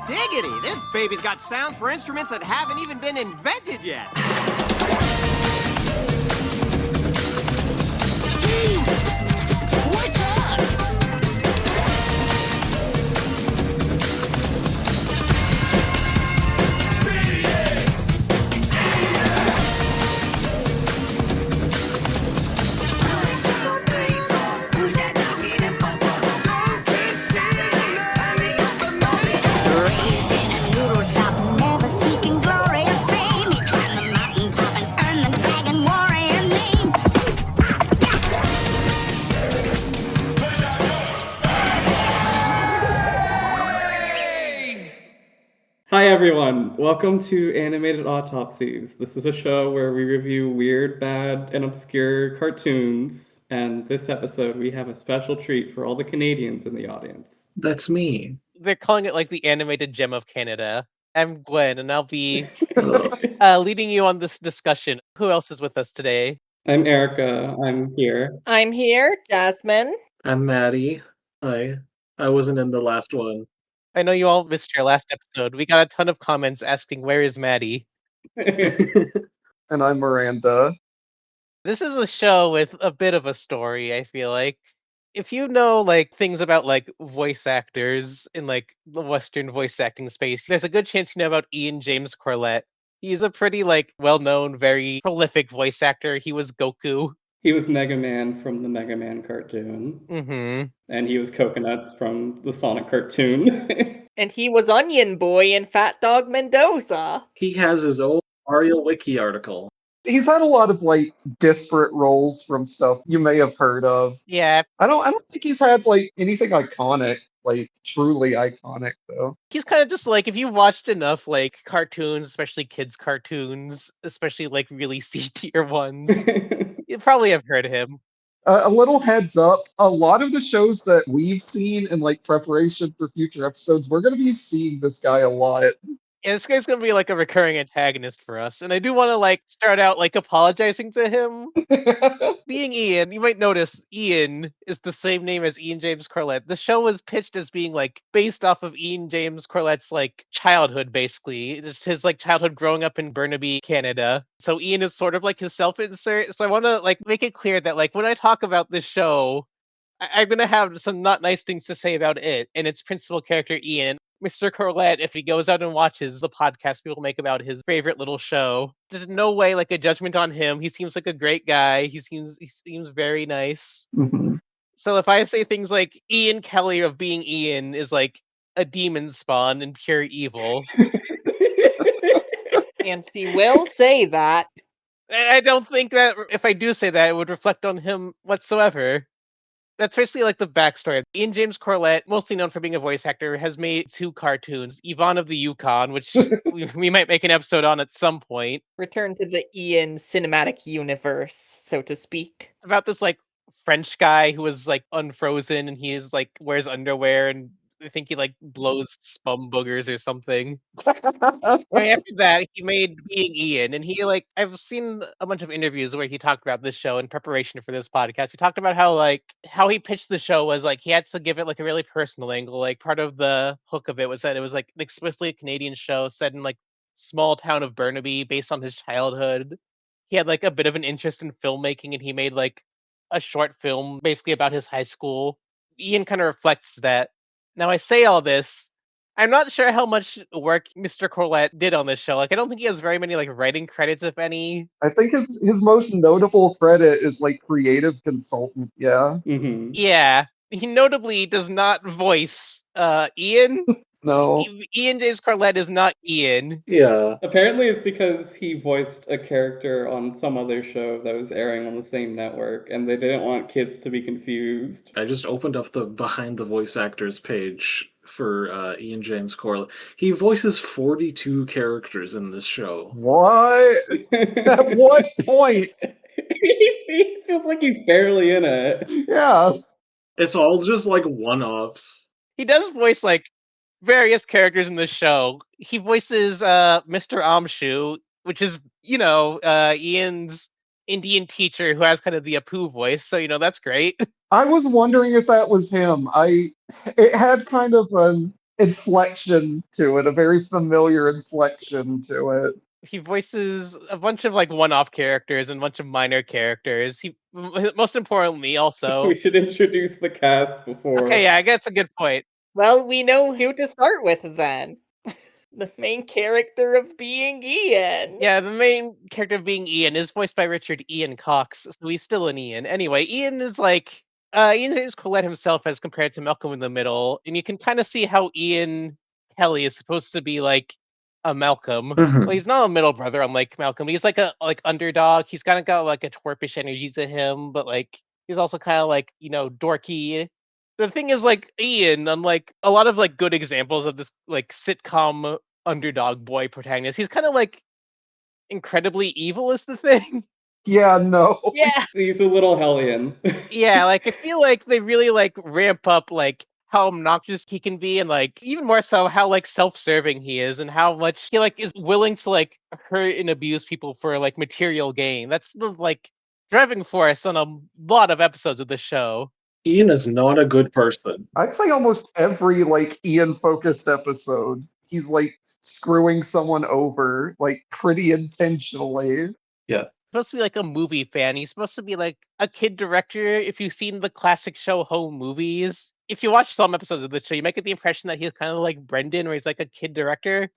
diggity! This baby's got sounds for instruments that haven't even been invented yet. Dude, what's up? Hi everyone, welcome to Animated Autopsies. This is a show where we review weird, bad, and obscure cartoons, and this episode we have a special treat for all the Canadians in the audience. That's me. They're calling it like the animated gem of Canada. I'm Gwen, and I'll be Hello. leading you on this discussion. Who else is with us today? I'm Erica, I'm here. I'm here, Jasmine. I'm Maddie. Hi. I wasn't in the last one. I know you all missed your last episode. We got a ton of comments asking, where is Maddie? And I'm Miranda. This is a show with a bit of a story, I feel like. If you know like things about like voice actors in like the Western voice acting space, there's a good chance you know about James Corlett. He's a pretty like well-known, very prolific voice actor. He was Goku. He was Mega Man from the Mega Man cartoon. Mm-hmm. And he was Coconuts from the Sonic cartoon. And he was Onion Boy in Fat Dog Mendoza. He has his own Mario Wiki article. He's had a lot of like disparate roles from stuff you may have heard of. Yeah, I don't think he's had like anything iconic, like truly iconic though. he's kind of just like, if you watched enough like cartoons, especially kids cartoons, especially like really C-tier ones, you probably have heard him. A little heads up, a lot of the shows that we've seen in like preparation for future episodes, we're going to be seeing this guy a lot. Yeah, this guy's gonna be like a recurring antagonist for us, and I do want to like start out like apologizing to him. Being Ian, you might notice Ian is the same name as Ian James Corlett. The show was pitched as being like based off of Ian James Corlett's like childhood, basically. It's his like childhood growing up in Burnaby, Canada. So Ian is sort of like his self-insert. So I want to like make it clear that like when I talk about this show, I'm gonna have some not nice things to say about it and its principal character Ian. Mr. Corlett, if he goes out and watches the podcast people make about his favorite little show, there's no way like a judgment on him. He seems like a great guy. He seems very nice. Mhm. So if I say things like Ian Kelly of being Ian is like a demon spawn and pure evil, And he will say that. I don't think that if I do say that, it would reflect on him whatsoever. That's basically like the backstory. Ian James Corlett, mostly known for being a voice actor, has made 2 cartoons. Yvonne of the Yukon, which we might make an episode on at some point. Return to the Ian cinematic universe, so to speak. It's about this like French guy who was like unfrozen and he is like wears underwear and I think he like blows spum boogers or something. Right after that, he made Being Ian, and he like I've seen a bunch of interviews where he talked about this show in preparation for this podcast. He talked about how he pitched the show was like he had to give it like a really personal angle. Like part of the hook of it was that it was like an explicitly Canadian show set in like small town of Burnaby based on his childhood. He had like a bit of an interest in filmmaking, and he made like a short film basically about his high school. Ian kind of reflects that. Now I say all this, I'm not sure how much work Mr. Corlett did on this show. Like, I don't think he has very many like writing credits, if any. I think his most notable credit is like creative consultant, yeah. Mhm. Yeah, he notably does not voice Ian. No. Ian James Corlett is not Ian. Yeah. Apparently it's because he voiced a character on some other show that was airing on the same network, and they didn't want kids to be confused. I just opened up the Behind the Voice Actors page for Ian James Corlett. He voices 42 characters in this show. What? At what point? He feels like he's barely in it. Yeah. It's all just like one-offs. He does voice like various characters in the show. He voices Mr. Amshu, which is, Ian's Indian teacher who has kind of the Apu voice, so that's great. I was wondering if that was him. It had kind of an inflection to it, a very familiar inflection to it. He voices a bunch of like one-off characters and a bunch of minor characters. Most importantly, also. We should introduce the cast before. Okay, yeah, I guess a good point. Well, we know who to start with then. The main character of being Ian. Yeah, the main character of being Ian is voiced by Richard Ian Cox, so he's still an Ian. Anyway, Ian is like Ian James Corlett himself as compared to Malcolm in the Middle, and you can kind of see how Ian Kelly is supposed to be like a Malcolm. Well, he's not a middle brother unlike Malcolm. He's like a underdog. He's kind of got like a twerpish energy to him, but like he's also kind of like, dorky. The thing is, like, Ian, unlike a lot of like good examples of this like sitcom underdog boy protagonist, he's kind of like incredibly evil is the thing. Yeah, no. Yeah. He's a little hellion. Yeah, like I feel like they really like ramp up like how obnoxious he can be, and like even more so how like self-serving he is, and how much he like is willing to like hurt and abuse people for like material gain. That's the like driving force on a lot of episodes of the show. Ian is not a good person. I'd say almost every like Ian focused episode, he's like screwing someone over, like pretty intentionally. Supposed to be like a movie fan. He's supposed to be like a kid director. If you've seen the classic show Home Movies, if you watch some episodes of the show, you might get the impression that he's kind of like Brendan, where he's like a kid director.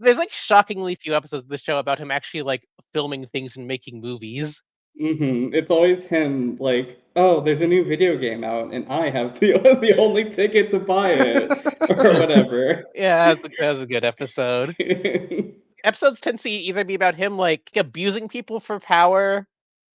There's like shockingly few episodes of the show about him actually like filming things and making movies. It's always him like, oh, there's a new video game out, and I have the only ticket to buy it, or whatever. Yeah, that was a good episode. Episodes tend to either be about him like abusing people for power,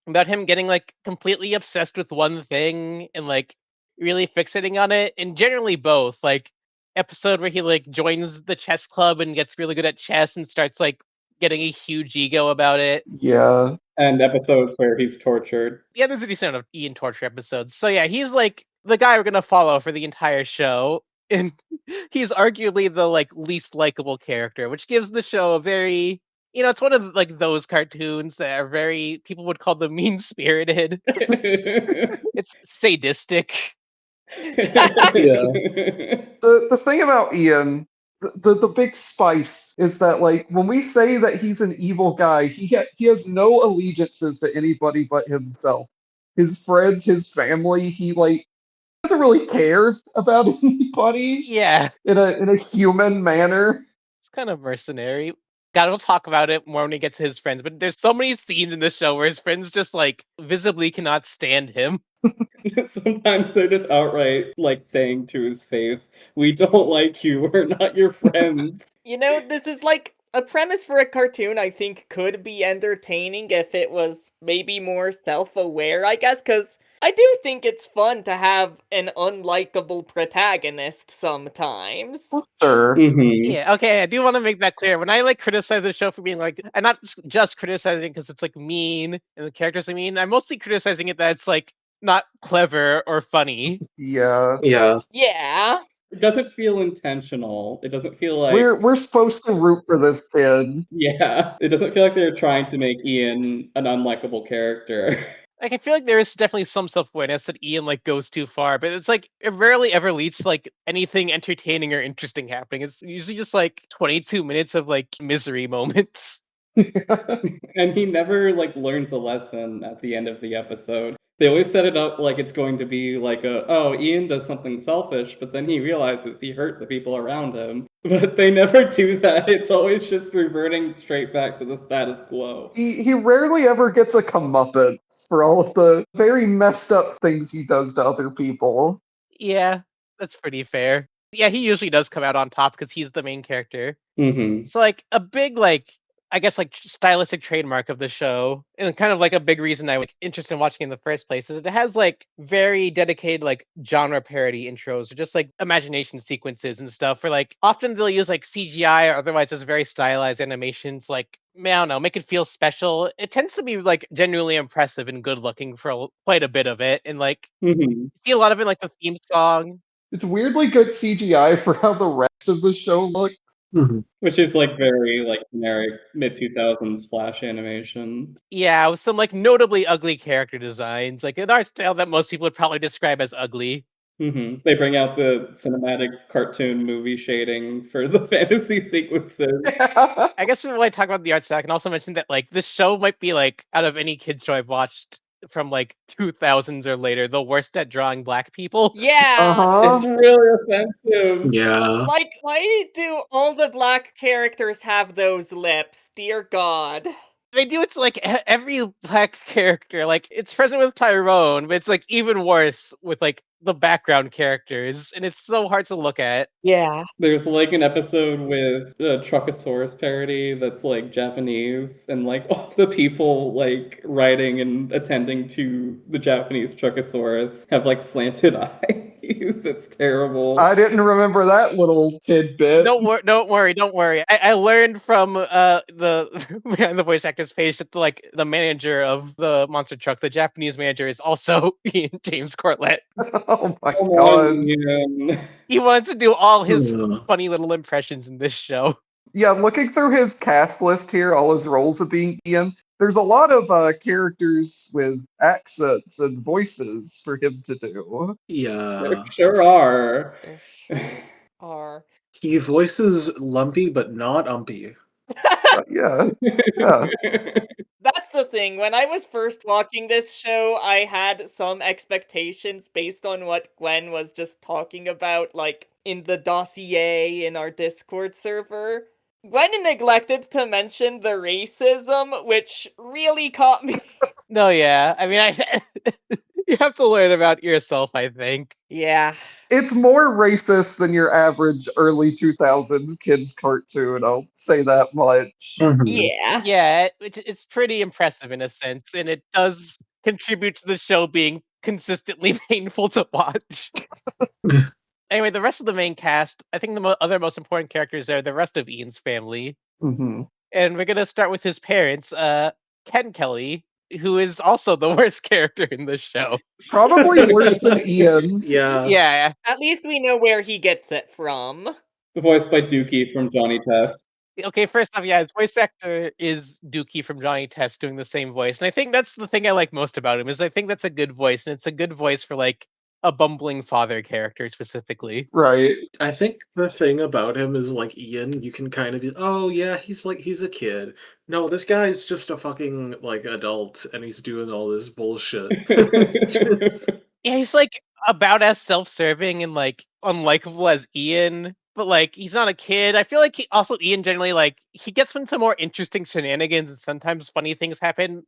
about him getting like completely obsessed with one thing and like really fixating on it, and generally both. Like episode where he like joins the chess club and gets really good at chess and starts like getting a huge ego about it. Yeah. And episodes where he's tortured. Yeah, there's a decent amount of Ian torture episodes. So yeah, he's like the guy we're gonna follow for the entire show. And he's arguably the like least likable character, which gives the show a very, it's one of like those cartoons that are very, people would call them mean spirited. It's sadistic. Yeah. The thing about Ian, the big spice is that like when we say that he's an evil guy, he has no allegiances to anybody but himself. His friends, his family, he like doesn't really care about anybody Yeah, in a human manner. it's kind of mercenary. God, we'll talk about it more when we get to his friends, but there's so many scenes in this show where his friends just like visibly cannot stand him. Sometimes they're just outright like saying to his face, "We don't like you. We're not your friends." This is like a premise for a cartoon I think could be entertaining if it was maybe more self-aware, I guess, because I do think it's fun to have an unlikable protagonist sometimes. Sure. Yeah, okay, I do want to make that clear. When I like criticize the show for being like, I'm not just criticizing because it's like mean and the characters are mean. I'm mostly criticizing it that it's like not clever or funny. Yeah. Yeah. Yeah. It doesn't feel intentional. It doesn't feel like We're supposed to root for this kid. yeah. It doesn't feel like they're trying to make Ian an unlikable character. Like I feel like there is definitely some self-awareness that Ian like goes too far, but it's like it rarely ever leads to like anything entertaining or interesting happening. It's usually just like 22 minutes of like misery moments. And he never like learns a lesson at the end of the episode. They always set it up like it's going to be like Ian does something selfish, but then he realizes he hurt the people around him. But they never do that. It's always just reverting straight back to the status quo. He rarely ever gets a comeuppance for all of the very messed up things he does to other people. Yeah, that's pretty fair. Yeah, he usually does come out on top because he's the main character. So like a big like I guess like stylistic trademark of the show, and kind of like a big reason I was interested in watching in the first place, is it has like very dedicated like genre parody intros or just like imagination sequences and stuff. Where like often they'll use like CGI or otherwise just very stylized animations, like I don't know, make it feel special. It tends to be like genuinely impressive and good looking for quite a bit of it, and like you see a lot of it like the theme song. It's weirdly good CGI for how the rest of the show looks. Which is like very like generic mid 2000s Flash animation. Yeah, with some like notably ugly character designs, like an art style that most people would probably describe as ugly. They bring out the cinematic cartoon movie shading for the fantasy sequences. I guess when I talk about the art style, I can also mention that like this show might be like out of any kids show I've watched from like 2000s or later, the worst at drawing black people. Yeah, It's Uh-huh. really offensive. Yeah. like why do all the black characters have those lips? Dear God. They do it to like every black character. Like it's present with Tyrone, but it's like even worse with like the background characters, and it's so hard to look at. Yeah. There's like an episode with a Truckosaurus parody that's like Japanese, and like all the people like writing and attending to the Japanese Truckosaurus have like slanted eyes. It's terrible. I didn't remember that little tidbit. Don't worry. I learned from the behind the voice actors page that the manager of the monster truck, the Japanese manager, is also James Corlett. Oh my Come god. on, Ian. He wants to do all his Ugh. funny little impressions in this show. Yeah, looking through his cast list here, all his roles of being Ian, there's a lot of characters with accents and voices for him to do. Yeah. There sure are. There sure are. He voices Lumpy, but not Umpy. Yeah. Yeah. That's the thing. When I was first watching this show, I had some expectations based on what Gwen was just talking about, like in the dossier in our Discord server. Gwen neglected to mention the racism, which really caught me. No, yeah. I mean, you have to learn about yourself, I think. Yeah. It's more racist than your average early 2000s kids cartoon, I'll say that much. Mhm. Yeah. Yeah, it's pretty impressive in a sense, and it does contribute to the show being consistently painful to watch. Anyway, the rest of the main cast, I think the other most important characters are the rest of Ian's family. Hmm. And we're gonna start with his parents, Ken Kelly, who is also the worst character in the show. Probably worse than Ian. Yeah. Yeah, At least we know where he gets it from. Voiced by Dookie from Johnny Test. okay, first off, yeah, his voice actor is Dookie from Johnny Test doing the same voice. And I think that's the thing I like most about him, is I think that's a good voice, and it's a good voice for like a bumbling father character specifically. Right. I think the thing about him is like Ian, you can kind of be, oh yeah, he's a kid. No, this guy's just a fucking like adult and he's doing all this bullshit. It's just- Yeah, he's like about as self-serving and like unlikable as Ian, but like he's not a kid. I feel like Ian generally like he gets into more interesting shenanigans and sometimes funny things happen.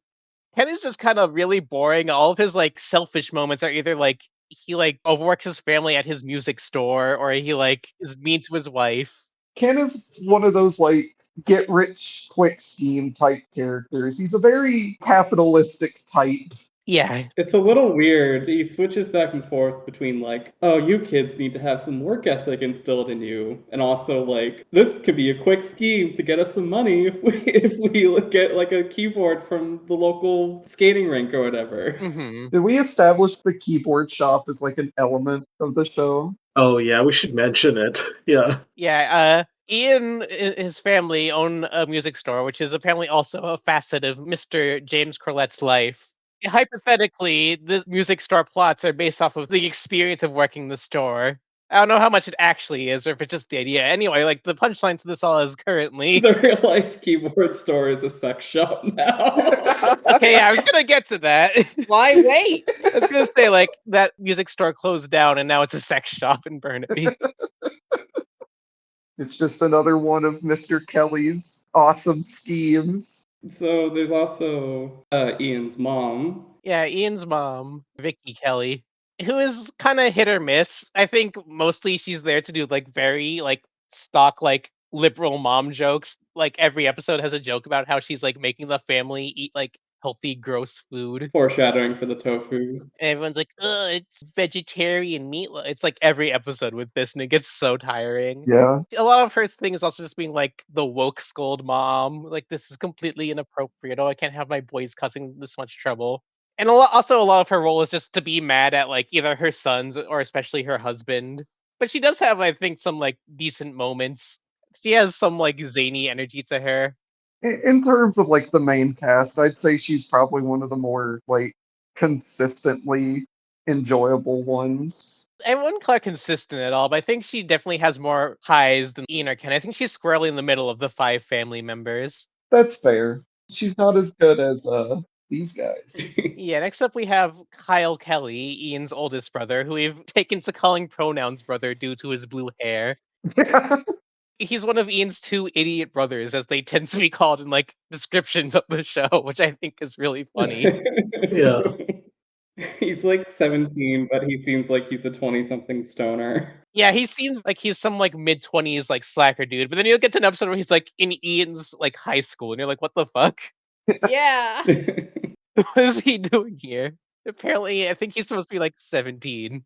Ken is just kind of really boring. All of his like selfish moments are either like he like overworks his family at his music store, or he like is mean to his wife. Ken is one of those like get rich quick scheme type characters. He's a very capitalistic type. Yeah, It's a little weird. He switches back and forth between like, oh, you kids need to have some work ethic instilled in you, and also like, this could be a quick scheme to get us some money if we get like a keyboard from the local skating rink or whatever. hmm Did we establish the keyboard shop as like an element of the show? oh yeah, we should mention it. Yeah. yeah. Ian, his family own a music store, which is apparently also a facet of Mr. James Corlett's life. Hypothetically, the music store plots are based off of the experience of working the store. I don't know how much it actually is, or if it's just the idea. Anyway, like the punchline to this all is currently. The real life keyboard store is a sex shop now. Okay, yeah, I was gonna get to that. Why wait? I was gonna say like that music store closed down and now it's a sex shop in Burnaby. It's just another one of Mr. Kelly's awesome schemes. So there's also Ian's mom. Yeah, Ian's mom, Vicky Kelly, who is kind of hit or miss. I think mostly she's there to do like very like stock like liberal mom jokes. Like every episode has a joke about how she's like making the family eat like healthy, gross food. Foreshadowing for the tofus. And everyone's like, "Oh, it's vegetarian meat." It's like every episode with this, and it gets so tiring. Yeah. A lot of her thing is also just being like the woke scold mom. Like, this is completely inappropriate. Oh, I can't have my boys causing this much trouble. And also, a lot of her role is just to be mad at like either her sons or especially her husband. But she does have, I think, some like decent moments. She has some like zany energy to her. In terms of like the main cast, I'd say she's probably one of the more like consistently enjoyable ones. I wouldn't call her consistent at all, but I think she definitely has more highs than Ian or Ken. I think she's squarely in the middle of the 5 family members. That's fair. She's not as good as these guys. Yeah, next up we have Kyle Kelly, Ian's oldest brother, who we've taken to calling pronouns brother due to his blue hair. He's one of Ian's 2 idiot brothers, as they tend to be called in, like, descriptions of the show, which I think is really funny. Yeah. He's like 17, but he seems like he's a 20-something stoner. Yeah, he seems like he's some, like, mid-20s, like, slacker dude, but then you'll get to an episode where he's, like, in Ian's, like, high school, and you're like, "What the fuck? Yeah. What is he doing here?" Apparently, I think he's supposed to be, like, 17.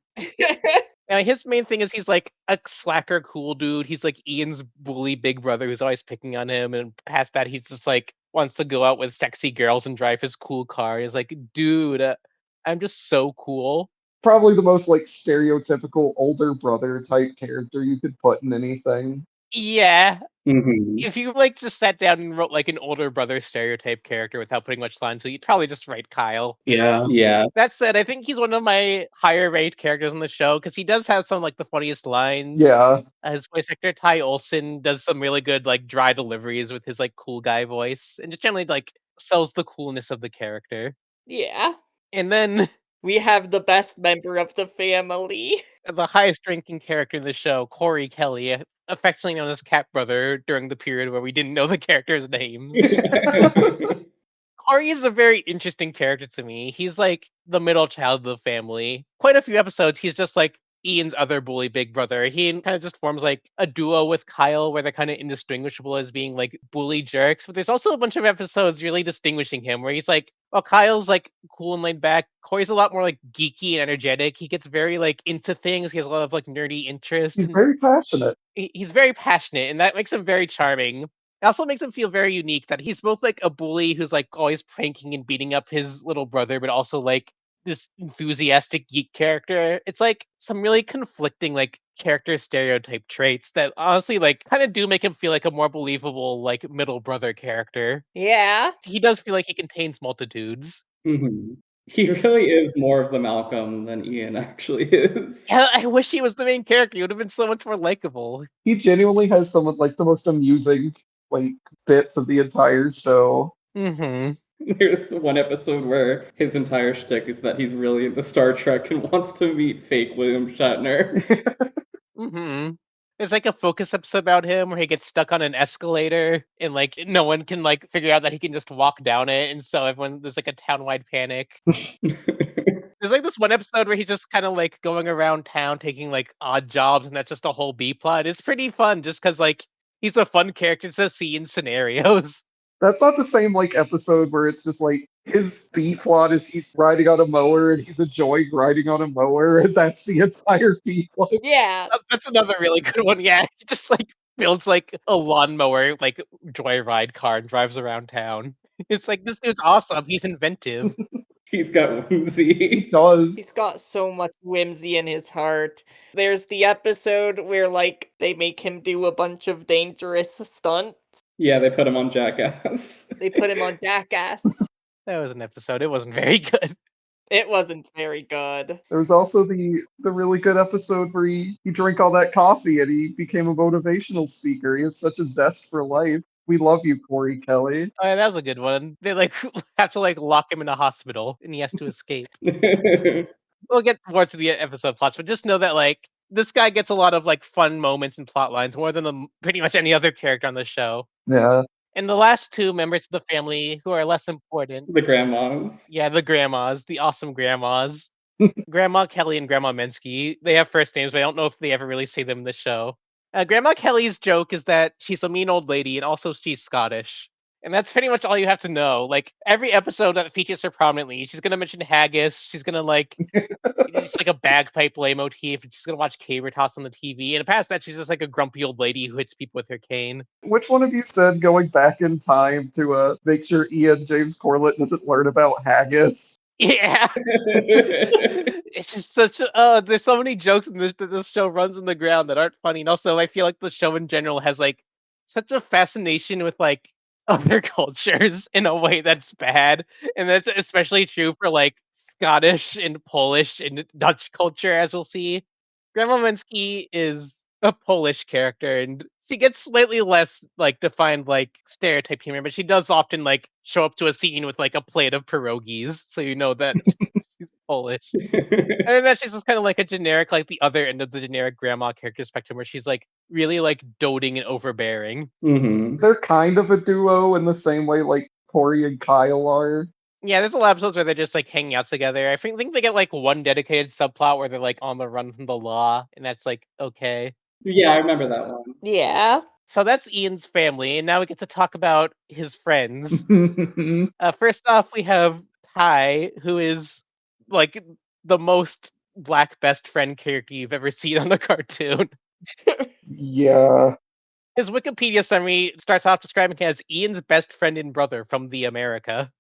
His main thing is he's, like, a slacker cool dude. He's, like, Ian's bully big brother who's always picking on him, and past that, he's just, like, wants to go out with sexy girls and drive his cool car. He's like, "Dude, I'm just so cool." Probably the most like stereotypical older brother type character you could put in anything. Yeah. Mhm. If you, like, just sat down and wrote, like, an older brother stereotype character without putting much line, so you'd probably just write Kyle. Yeah. Yeah. That said, I think he's one of my higher rated characters on the show because he does have some, like, the funniest lines. Yeah. His voice actor, Ty Olson, does some really good, like, dry deliveries with his, like, cool guy voice, and just generally, like, sells the coolness of the character. Yeah. And then We have the best member of the family. the highest ranking character in the show, Corey Kelly, affectionately known as Cat Brother during the period where we didn't know the characters' names. Corey is a very interesting character to me. He's like the middle child of the family. Quite a few episodes, he's just like Ian's other bully big brother. He kind of just forms like a duo with Kyle where they're kind of indistinguishable as being like bully jerks. But there's also a bunch of episodes really distinguishing him where he's like, well, Kyle's like cool and laid back. Corey's a lot more like geeky and energetic. He gets very like into things. He has a lot of like nerdy interests. He's And very passionate. he's very passionate, and that makes him very charming. It also makes him feel very unique that he's both like a bully who's like always pranking and beating up his little brother, but also like this enthusiastic geek character. It's like some really conflicting like character stereotype traits that honestly like kind of do make him feel like a more believable like middle brother character. Yeah. He does feel like he contains multitudes. Mhm. He really is more of the Malcolm than Ian actually is. Yeah, I wish he was the main character. He would have been so much more likable. He genuinely has some of like the most amusing like bits of the entire show. Mm-hmm. There's one episode where his entire shtick is that he's really into Star Trek and wants to meet fake William Shatner. Mhm. There's, like, a focus episode about him where he gets stuck on an escalator and, like, no one can, like, figure out that he can just walk down it, and so there's, like, a town-wide panic. There's, like, this one episode where he's just kinda, like, going around town taking, like, odd jobs, and that's just a whole B plot. It's pretty fun just because like, he's a fun character to see in scenarios. That's not the same like episode where it's just like his B plot is he's riding on a mower and he's enjoying riding on a mower, and that's the entire B plot. Yeah. That's another really good one, yeah. He just, like, builds, like, a lawnmower, like, joyride car and drives around town. It's like, this dude's awesome, he's inventive. He's got He whimsy. does. He's got so much whimsy in his heart. There's the episode where, like, they make him do a bunch of dangerous stunts. Yeah, they put him on Jackass. They put him on Jackass. That was an episode, it wasn't very good. It wasn't very good. There was also the really good episode where he drank all that coffee and he became a motivational speaker. He has such a zest for life. We love you, Corey Kelly. Oh, yeah, that was a good one. They, like, have to, like, lock him in a hospital, and he has to escape. We'll get more to the episode plots, but just know that, like, this guy gets a lot of, like, fun moments and plot lines more than pretty much any other character on the show. Yeah. And the last 2 members of the family who are less important, The grandmas. yeah, the grandmas, the awesome grandmas. Grandma Kelly and Grandma Mensky, they have first names, but I don't know if they ever really say them in the show. Grandma Kelly's joke is that she's a mean old lady and also she's Scottish. And that's pretty much all you have to know. Like, every episode that features her prominently, she's gonna mention haggis, she's gonna, like, it's like a bagpipe leitmotif, and she's gonna watch Cabertoss on the TV, and past that, she's just like a grumpy old lady who hits people with her cane. Which one of you said going back in time to make sure Ian James Corlett doesn't learn about haggis? Yeah. It's just such a there's so many jokes in this that this show runs in the ground that aren't funny. And also I feel like the show in general has like such a fascination with like other cultures in a way that's bad. And that's especially true for like Scottish and Polish and Dutch culture, as we'll see. Grandma Minsky is a Polish character, and she gets slightly less like defined like stereotype humor, but she does often like show up to a scene with like a plate of pierogies, so you know that she's Polish. And then she's just kind of like a generic, like the other end of the generic grandma character spectrum, where she's like really like doting and overbearing. Hmm. They're kind of a duo in the same way like Corey and Kyle are. Yeah, there's a lot of episodes where they're just like hanging out together. I think they get like one dedicated subplot where they're like on the run from the law, and that's like okay. Yeah, I remember that one. Yeah. So that's Ian's family, and now we get to talk about his friends. First off, we have Ty, who is like the most black best friend character you've ever seen on a cartoon. Yeah. His Wikipedia summary starts off describing him as Ian's best friend and brother from the America.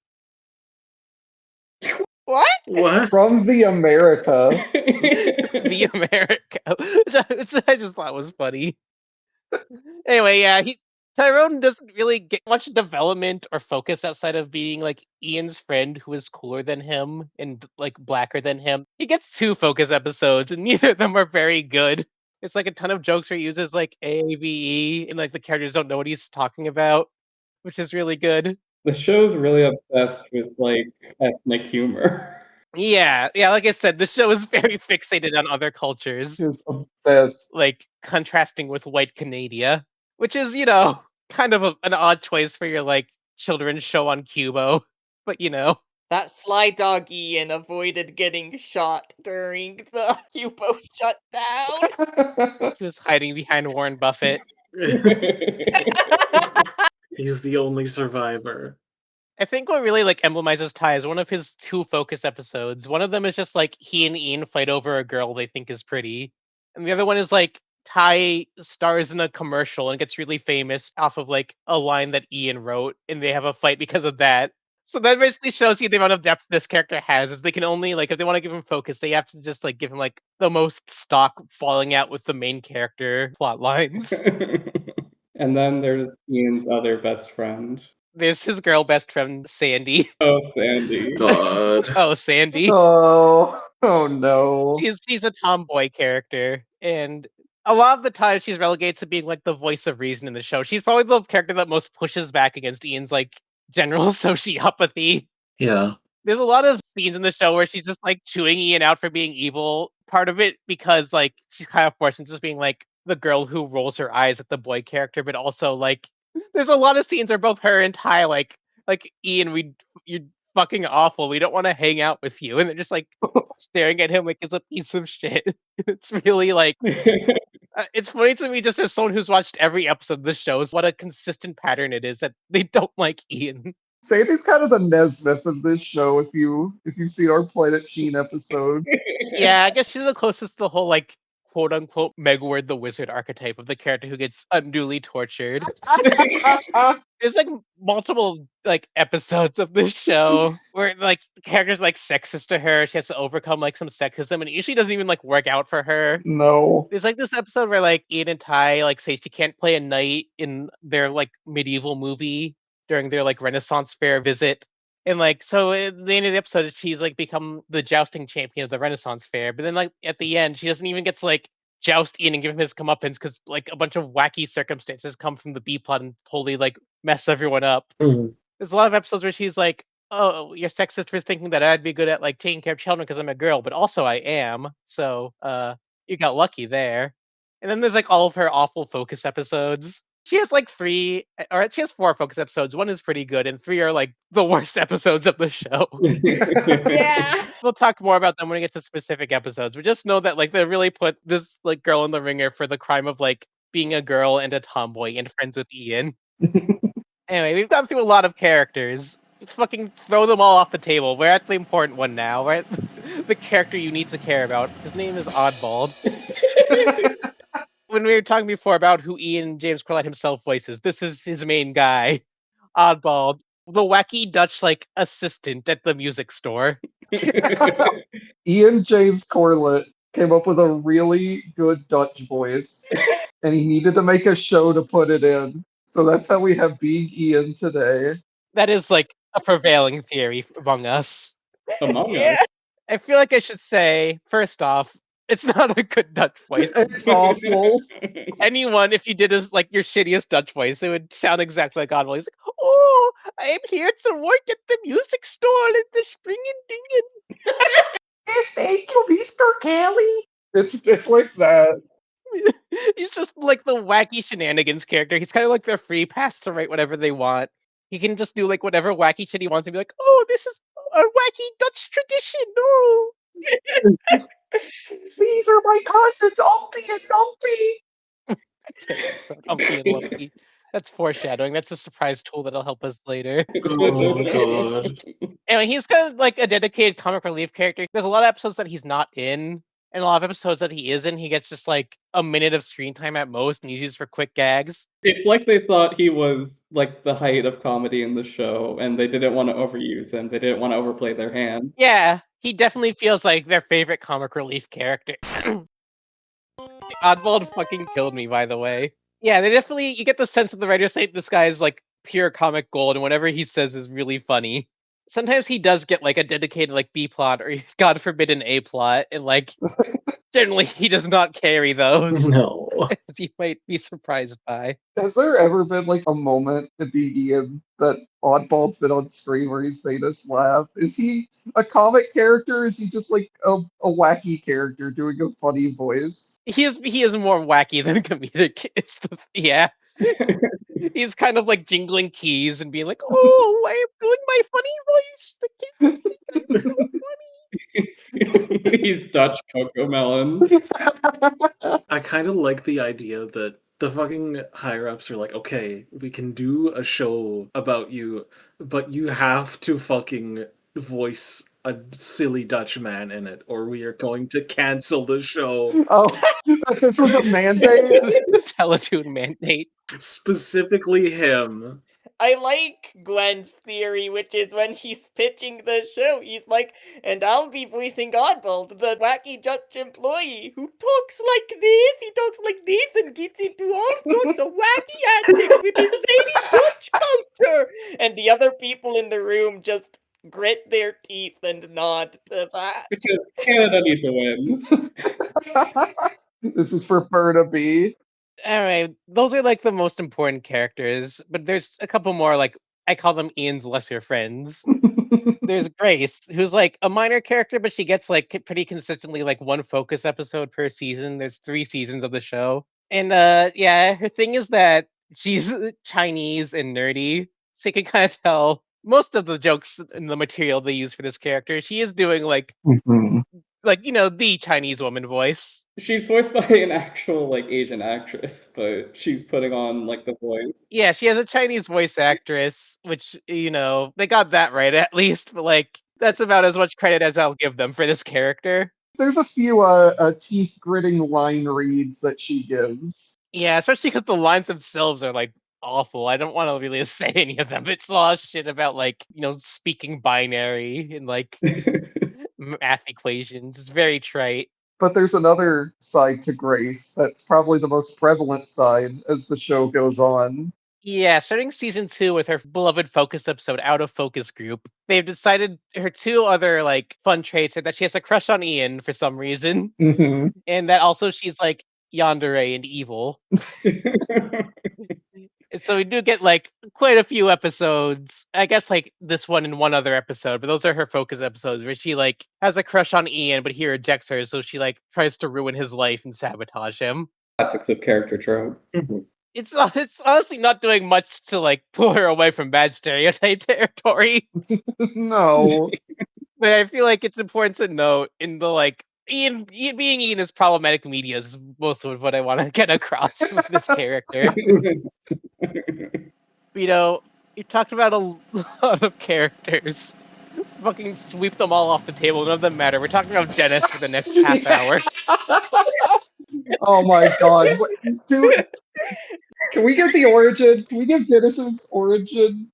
What? What? From the America. The America. Which I just thought was funny. Anyway, yeah, Tyrone doesn't really get much development or focus outside of being like Ian's friend who is cooler than him and like blacker than him. He gets 2 focus episodes, and neither of them are very good. It's like a ton of jokes where he uses like AAVE, and like the characters don't know what he's talking about, which is really good. The show's really obsessed with like ethnic humor. Yeah, like I said, the show is very fixated on other cultures, Is obsessed. like contrasting with white Canada, which is, kind of an odd choice for your like children's show on Cubo. But That sly dog Ian avoided getting shot during the U-boat shutdown. he was hiding behind Warren Buffett. He's the only survivor. I think what really like emblemizes Ty is one of his 2 focus episodes. One of them is just like he and Ian fight over a girl they think is pretty, and the other one is like Ty stars in a commercial and gets really famous off of like a line that Ian wrote, and they have a fight because of that. So that basically shows you the amount of depth this character has. Is they can only like if they want to give him focus, they have to just like give him like the most stock falling out with the main character plot lines. And then there's Ian's other best friend. There's his girl best friend Sandy. Oh, Sandy. God. Oh, Sandy. Oh no. She's a tomboy character, and a lot of the time she's relegated to being like the voice of reason in the show. She's probably the character that most pushes back against Ian's like general sociopathy. Yeah. There's a lot of scenes in the show where she's just like chewing Ian out for being evil. Part of it because like she's kind of forced into just being like the girl who rolls her eyes at the boy character, but also like there's a lot of scenes where both her and Ty like Ian, you're fucking awful. We don't want to hang out with you, and they're just like staring at him like he's a piece of shit. It's really like it's funny to me just as someone who's watched every episode of the show is what a consistent pattern it is that they don't like Ian. Sandy's kind of the Nesmith of this show if you've seen our Planet Sheen episode. Yeah, I guess she's the closest to the whole like quote unquote Megward the Wizard archetype of the character who gets unduly tortured. There's like multiple like episodes of this show where like the character's like sexist to her. She has to overcome like some sexism, and it usually doesn't even like work out for her. No. There's like this episode where like Ian and Ty like say she can't play a knight in their like medieval movie during their like Renaissance fair visit. And like so at the end of the episode she's like become the jousting champion of the Renaissance fair. But then like at the end she doesn't even get to like joust Ian and give him his comeuppance because like a bunch of wacky circumstances come from the B plot and totally like mess everyone up. Mhm. There's a lot of episodes where she's like, "Oh, you're sexist for thinking that I'd be good at like taking care of children because I'm a girl, but also I am. So, you got lucky there." And then there's like all of her awful focus episodes. She has like 3, or she has 4 focus episodes. 1 is pretty good, and 3 are like the worst episodes of the show. Yeah. We'll talk more about them when we get to specific episodes. But just know that like they really put this like girl in the ringer for the crime of like being a girl and a tomboy and friends with Ian. Anyway, we've gone through a lot of characters. Just fucking throw them all off the table. We're at the important one now. We're at the character you need to care about. His name is Oddbald. When we were talking before about who Ian James Corlett himself voices, this is his main guy, Oddbald, the wacky Dutch like assistant at the music store. Ian James Corlett came up with a really good Dutch voice, and he needed to make a show to put it in. So that's how we have Being Ian today. That is like a prevailing theory among us. Among Yeah. Us. I feel like I should say, first off, it's not a good Dutch voice. It's awful. Anyone, if you did like your shittiest Dutch voice, it would sound exactly like Oddball. He's like, "Oh, I'm here to work at the music store in the springin' dingin'." Yes, thank you, Mr. Kelly. It's like that. He's just like the wacky shenanigans character. He's kind of like their free pass to write whatever they want. He can just do like whatever wacky shit he wants and be like, "Oh, this is a wacky Dutch tradition." No. These are my cousins, Umpty and Lumpty. Umpty and Lumpy. That's foreshadowing. That's a surprise tool that'll help us later. Oh god. Anyway, he's kind of like a dedicated comic relief character. There's a lot of episodes that he's not in, and a lot of episodes that he is in. He gets just like a minute of screen time at most, and he's used for quick gags. It's like they thought he was like the height of comedy in the show, and they didn't want to overuse him. They didn't want to overplay their hand. Yeah, he definitely feels like their favorite comic relief character. Oddball fucking killed me, by the way. Yeah, they definitely, you get the sense of the writer saying this guy is like pure comic gold, and whatever he says is really funny. Sometimes he does get like a dedicated like B plot, or God forbid an A plot, and like generally he does not carry those, No. as you might be surprised by. Has there ever been like a moment in being Ian that Oddball's been on screen where he's made us laugh? Is he a comic character? Or is he just like a wacky character doing a funny voice? He is more wacky than comedic. Yeah. He's kind of like jingling keys and being like, "Oh, I am doing my funny voice. The kids think I'm so funny." He's Dutch Coco Melon. I kind of like the idea that the fucking higher ups are like, okay, we can do a show about you, but you have to fucking voice a silly Dutch man in it, or we are going to cancel the show. Oh, this was a mandate. The Teletoon mandate. Specifically him. I like Gwen's theory, which is when he's pitching the show, he's like, and I'll be voicing Oddball, the wacky Dutch employee who talks like this, he talks like this and gets into all sorts of wacky antics with his zany Dutch culture. And the other people in the room just grit their teeth and nod to that. Because Canada needs a win. This is for Burnaby. Alright, those are like the most important characters, but there's a couple more, like, I call them Ian's lesser friends. There's Grace, who's like a minor character, but she gets like pretty consistently like one focus episode per season. There's 3 seasons of the show. And yeah, her thing is that she's Chinese and nerdy, so you can kind of tell most of the jokes and the material they use for this character. She is doing like you know, the Chinese woman voice. She's voiced by an actual like Asian actress, but she's putting on like the voice. Yeah, she has a Chinese voice actress, which, you know, they got that right at least, but like that's about as much credit as I'll give them for this character. There's a few teeth gritting line reads that she gives. Yeah, especially because the lines themselves are like awful. I don't want to really say any of them. It's a lot of shit about like, you know, speaking binary and like math equations. It's very trite. But there's another side to Grace that's probably the most prevalent side as the show goes on. Yeah, starting season 2 with her beloved focus episode, Out of Focus Group, they've decided her 2 other like fun traits are that she has a crush on Ian for some reason, Mm-hmm. and that also she's like yandere and evil. So we do get like quite a few episodes. I guess like this one and one other episode, but those are her focus episodes where she like has a crush on Ian, but he rejects her, so she like tries to ruin his life and sabotage him. Classics of character trope. It's honestly not doing much to like pull her away from bad stereotype territory. No. But I feel like it's important to note in the like Ian being Ian is problematic media is most of what I want to get across with this character. You know, you talked about a lot of characters. Fucking sweep them all off the table. None of them matter. We're talking about Dennis for the next half hour. Oh my god. Dude, can we get the origin? Can we give Dennis's origin?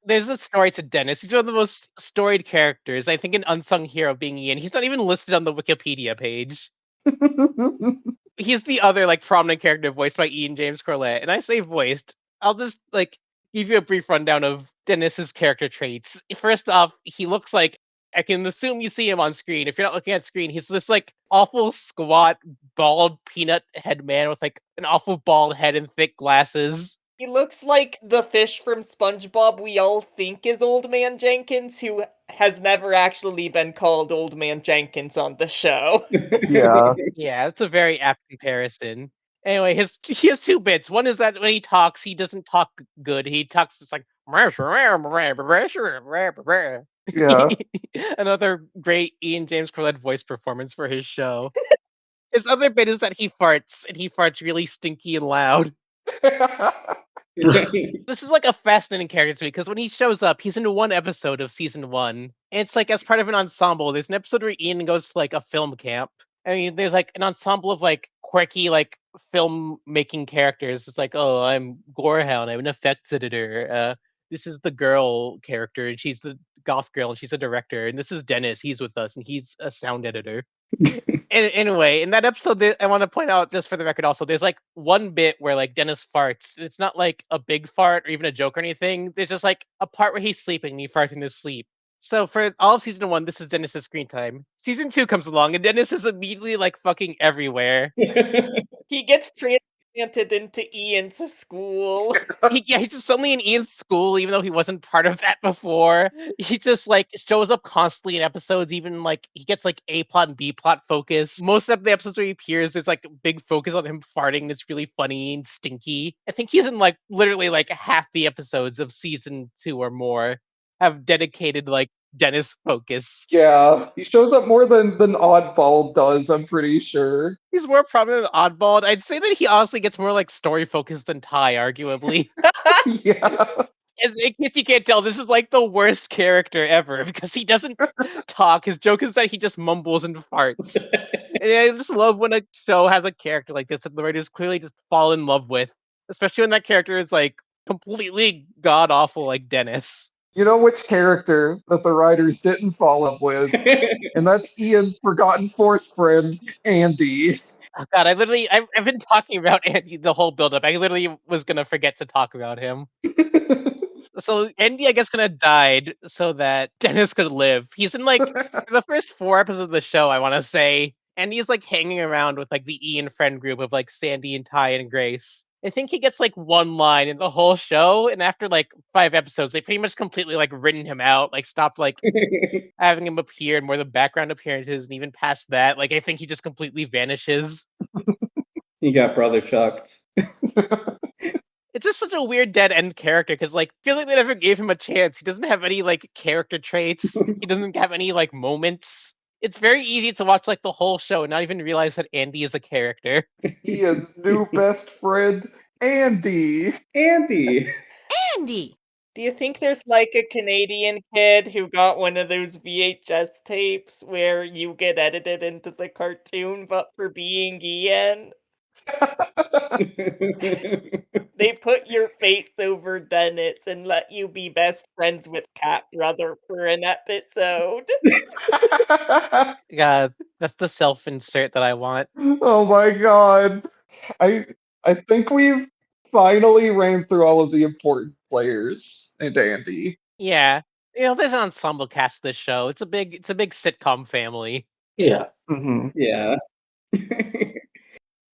There's a story to Dennis. He's one of the most storied characters. I think an unsung hero being Ian. He's not even listed on the Wikipedia page. He's the other like prominent character voiced by James Corlett. And I say voiced. I'll just like give you a brief rundown of Dennis's character traits. First off, he looks like I can assume you see him on screen. If you're not looking at screen, he's this like awful squat, bald peanut head man with like an awful bald head and thick glasses. He looks like the fish from SpongeBob we all think is Old Man Jenkins, who has never actually been called Old Man Jenkins on the show. Yeah. Yeah, that's a very apt comparison. Anyway, he has two bits. One is that when he talks, he doesn't talk good. He talks just like Yeah. another great Ian James Corlett voice performance for his show. His other bit is that he farts, and he farts really stinky and loud. This is like a fascinating character to me because when he shows up, he's in one episode of season 1. And it's like as part of an ensemble. There's an episode where Ian goes to like a film camp. I mean, there's like an ensemble of like quirky like film making characters. It's like, oh, I'm Gorehound. I'm an effects editor. This is the girl character, and she's the goth girl, and she's a director. And this is Dennis. He's with us, and he's a sound editor. Anyway, in that episode, I want to point out, just for the record, also, there's like one bit where like Dennis farts. It's not like a big fart or even a joke or anything. There's just like a part where he's sleeping and he farts in his sleep. So for all of season 1, this is Dennis's screen time. Season 2 comes along and Dennis is immediately like fucking everywhere. He gets transplanted into Ian's school. He's just suddenly in Ian's school, even though he wasn't part of that before. He just like shows up constantly in episodes, even like he gets like A plot and B plot focus. Most of the episodes where he appears, there's like a big focus on him farting. It's really funny and stinky. I think he's in like literally like half the episodes of season 2 or more have dedicated like Dennis focus. Yeah. He shows up more than Oddball does, I'm pretty sure. He's more prominent than Oddball. I'd say that he honestly gets more like story focused than Ty, arguably. Yeah. And in case you can't tell, this is like the worst character ever because he doesn't talk. His joke is that he just mumbles and farts. And I just love when a show has a character like this that the writers clearly just fall in love with, especially when that character is like completely god awful, like Dennis. You know which character that the writers didn't fall up with? And that's Ian's forgotten fourth friend, Andy. Oh God, I've been talking about Andy the whole build-up. I literally was gonna forget to talk about him. So Andy, I guess, gonna died so that Dennis could live. He's in like the first 4 episodes of the show, I want to say, and he's like hanging around with like the Ian friend group of like Sandy and Ty and Grace. I think he gets like one line in the whole show, and after like 5 episodes, they pretty much completely like written him out, like stopped like having him appear in more the background appearances, and even past that, like I think he just completely vanishes. He got brother chucked. It's just such a weird dead end character because like feels like they never gave him a chance. He doesn't have any like character traits. He doesn't have any like moments. It's very easy to watch like the whole show and not even realize that Andy is a character. Ian's new best friend, Andy. Andy. Andy. Do you think there's like a Canadian kid who got one of those VHS tapes where you get edited into the cartoon but for being Ian? They put your face over Dennis and let you be best friends with Cat Brother for an episode. Yeah, that's the self insert that I want. Oh my god. I think we've finally ran through all of the important players and Andy. Yeah. There's an ensemble cast of this show. It's a big sitcom family. Yeah. Mm-hmm. Yeah.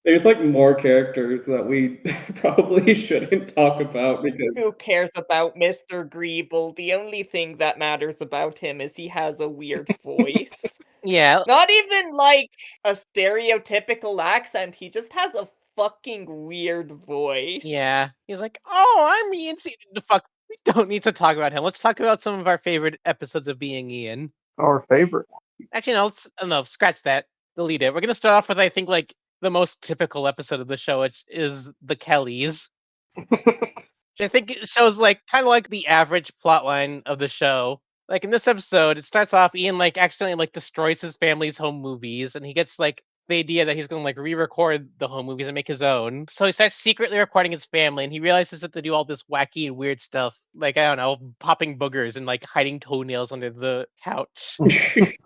There's like more characters that we probably shouldn't talk about because Who cares about Mr. Greeble? The only thing that matters about him is he has a weird voice. Yeah. Not even like a stereotypical accent, he just has a fucking weird voice. Yeah. He's like, oh, I'm Ian. The fuck. We don't need to talk about him. Let's talk about some of our favorite episodes of Being Ian. Our favorite one. Actually, no, scratch that. Delete it. We're gonna start off with I think like the most typical episode of the show, which is the Kellys. Which I think it shows like kind of like the average plotline of the show. Like in this episode, it starts off Ian like accidentally like destroys his family's home movies, and he gets like the idea that he's gonna like re-record the home movies and make his own. So he starts secretly recording his family, and he realizes that they do all this wacky and weird stuff, like I don't know, popping boogers and like hiding toenails under the couch.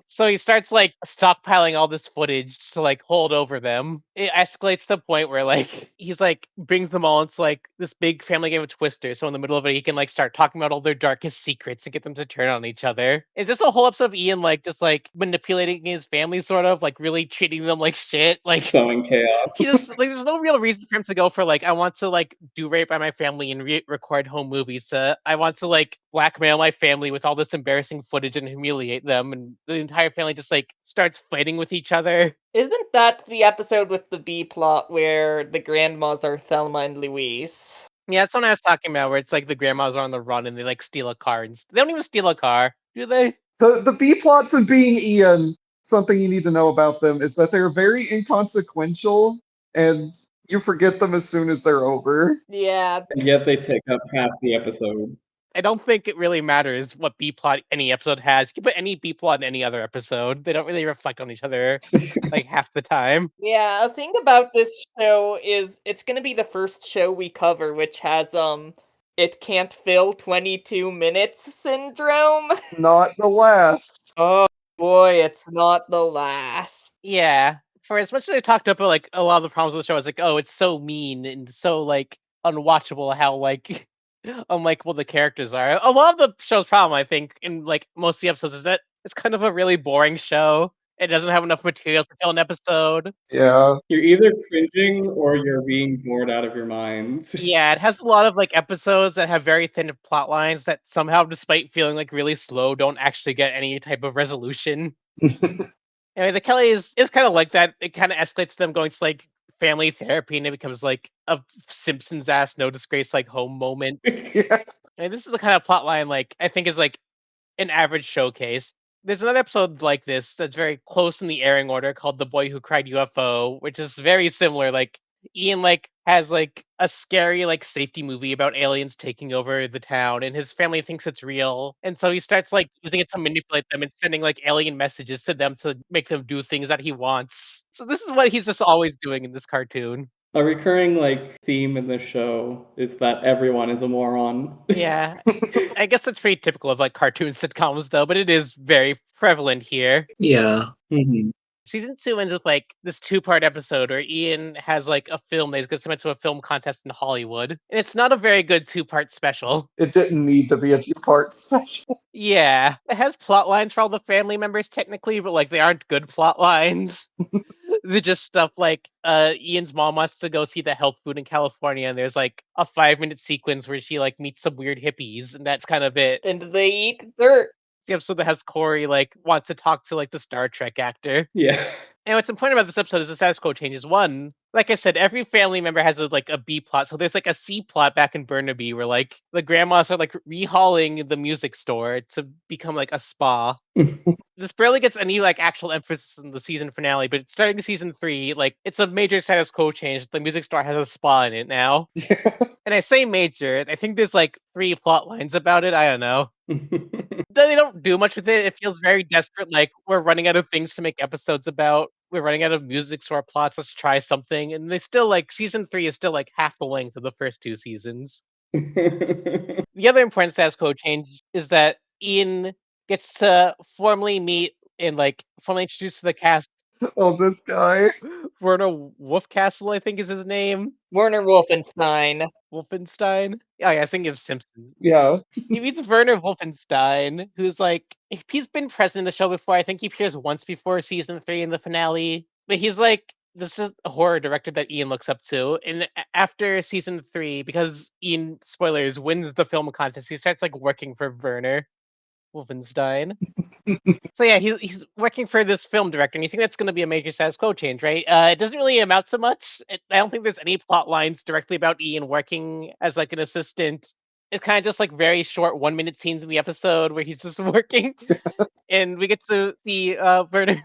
So he starts like stockpiling all this footage to like hold over them. It escalates to the point where like he's like brings them all into like this big family game of Twister. So in the middle of it, he can like start talking about all their darkest secrets and get them to turn on each other. It's just a whole episode of Ian like just like manipulating his family, sort of like really treating them like shit. Like Sowing chaos. he just like there's no real reason for him to go for like I want to like do right by my family and record home movies. I want to like blackmail my family with all this embarrassing footage and humiliate them, and the entire family just like starts fighting with each other. Isn't that the episode with the B plot where the grandmas are Thelma and Louise? Yeah, that's what I was talking about, where it's like the grandmas are on the run and they like steal a car, and they don't even steal a car, do they? The B plots of being Ian, something you need to know about them is that they're very inconsequential and you forget them as soon as they're over. Yeah, And yet they take up half the episode. I don't think it really matters what B plot any episode has. You can put any B plot in any other episode. They don't really reflect on each other like half the time. yeah. A thing about this show is it's gonna be the first show we cover which has it can't fill 22 minutes syndrome. Not the last. Oh boy, it's not the last. Yeah. For as much as I talked about like a lot of the problems with the show, I was like, oh, it's so mean and so like unwatchable how like unlikable the characters are. A lot of the show's problem, I think, in like most of the episodes is that it's kind of a really boring show. It doesn't have enough material to fill an episode. Yeah. You're either cringing or you're being bored out of your minds. Yeah, it has a lot of like episodes that have very thin plot lines that somehow, despite feeling like really slow, don't actually get any type of resolution. Anyway, the Kelly is kind of like that. It kind of escalates them going to like family therapy, and it becomes like a Simpsons ass no disgrace like home moment. Yeah. And this is the kind of plot line like I think is like an average showcase. There's another episode like this that's very close in the airing order called "The Boy Who Cried UFO," which is very similar. Like Ian like has like a scary like safety movie about aliens taking over the town, and his family thinks it's real, and so he starts like using it to manipulate them and sending like alien messages to them to make them do things that he wants. So this is what he's just always doing in this cartoon. A recurring like theme in this show is that everyone is a moron. Yeah, I guess that's pretty typical of like cartoon sitcoms though, but it is very prevalent here. Yeah. Mhm. Season 2 ends with like this two-part episode where Ian has like a film that he's going to submit to a film contest in Hollywood, and it's not a very good two-part special. It didn't need to be a two-part special. Yeah, it has plot lines for all the family members technically, but like they aren't good plot lines. They're just stuff like Ian's mom wants to go see the health food in California, and there's like a 5-minute sequence where she like meets some weird hippies, and that's kind of it. And they eat dirt. The episode that has Corey like wants to talk to like the Star Trek actor. Yeah. And what's important about this episode is the status quo changes. One, like I said, every family member has like a B plot. So there's like a C plot back in Burnaby where like the grandmas are like rehauling the music store to become like a spa. This barely gets any like actual emphasis in the season finale, but starting season 3, like it's a major status quo change. The music store has a spa in it now. And I say major, I think there's like 3 plot lines about it. I don't know. They don't do much with it. It feels very desperate, like we're running out of things to make episodes about. We're running out of music store plots. Let's try something. And they still like season 3 is still like half the length of the first 2 seasons. The other important status quo change is that Ian gets to formally meet and like formally introduced to the cast. Oh, this guy. Werner Wolfcastle, I think is his name. Werner Wolfenstein. Wolfenstein. Yeah, I was thinking of Simpsons. Yeah. He meets Werner Wolfenstein, who's like he's been present in the show before. I think he appears once before season 3 in the finale. But he's like this is a horror director that Ian looks up to. And after season 3, because Ian spoilers wins the film contest, he starts like working for Werner Wolfenstein. So yeah, he's working for this film director, and you think that's going to be a major status quo change, right? It doesn't really amount to much. I don't think there's any plot lines directly about Ian working as like an assistant. It's kind of just like very short 1-minute scenes in the episode where he's just working, and we get to see Werner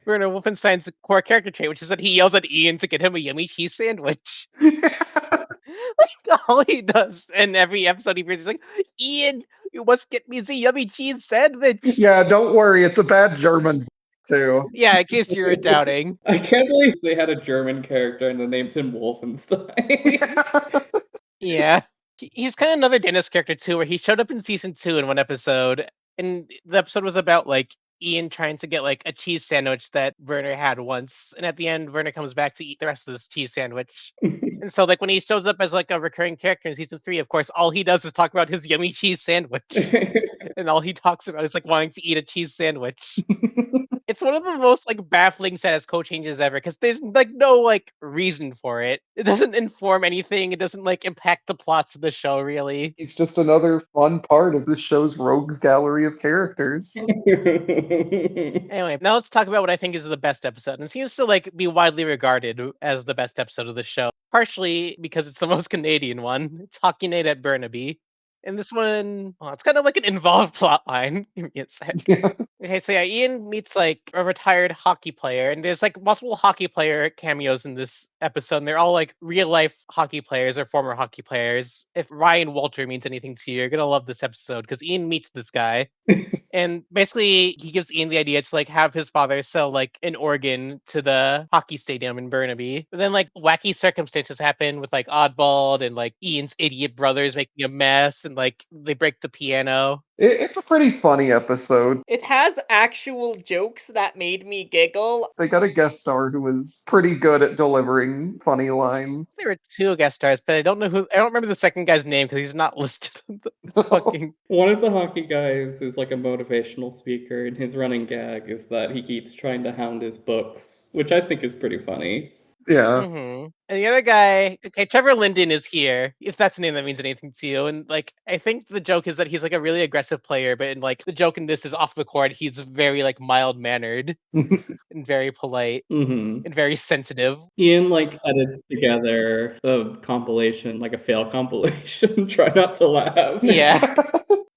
Wolfenstein's core character trait, which is that he yells at Ian to get him a yummy cheese sandwich. Like all he does in every episode he's like, Ian, you must get me the yummy cheese sandwich. Yeah, don't worry, it's a bad German. too. Yeah, in case you were doubting. I can't believe they had a German character and then named him Wolfenstein. Yeah. He's kind of another Dennis character too, where he showed up in season 2 in one episode, and the episode was about like Ian trying to get like a cheese sandwich that Werner had once, and at the end, Werner comes back to eat the rest of this cheese sandwich. And so, like when he shows up as like a recurring character in season 3, of course, all he does is talk about his yummy cheese sandwich, and all he talks about is like wanting to eat a cheese sandwich. It's one of the most like baffling status quo changes ever because there's like no like reason for it. It doesn't inform anything. It doesn't like impact the plots of the show really. He's just another fun part of the show's rogues gallery of characters. Anyway, now let's talk about what I think is the best episode, and it seems to like be widely regarded as the best episode of the show. Partially because it's the most Canadian one. It's Hockey Night at Burnaby. And this one, well, it's kind of like an involved plot line. Give me a sec. Yeah. Okay, so yeah, Ian meets like a retired hockey player, and there's like multiple hockey player cameos in this episode, and they're all like real life hockey players or former hockey players. If Ryan Walter means anything to you, you're gonna love this episode because Ian meets this guy. And basically, he gives Ian the idea to like have his father sell like an organ to the hockey stadium in Burnaby. But then like wacky circumstances happen with like Oddball and like Ian's idiot brothers making a mess, and like they break the piano. It's a pretty funny episode. It has actual jokes that made me giggle. They got a guest star who was pretty good at delivering funny lines. There were 2 guest stars, but I don't remember the second guy's name because he's not listed on the fucking. One of the hockey guys is like a motivational speaker, and his running gag is that he keeps trying to hound his books, which I think is pretty funny. Yeah. And the other guy, okay, Trevor Linden is here, if that's a name that means anything to you. And like, I think the joke is that he's like a really aggressive player, but in like the joke in this is off the court, he's very like mild mannered and very polite and very sensitive. Ian like edits together a compilation, like a fail compilation. Try not to laugh. Yeah.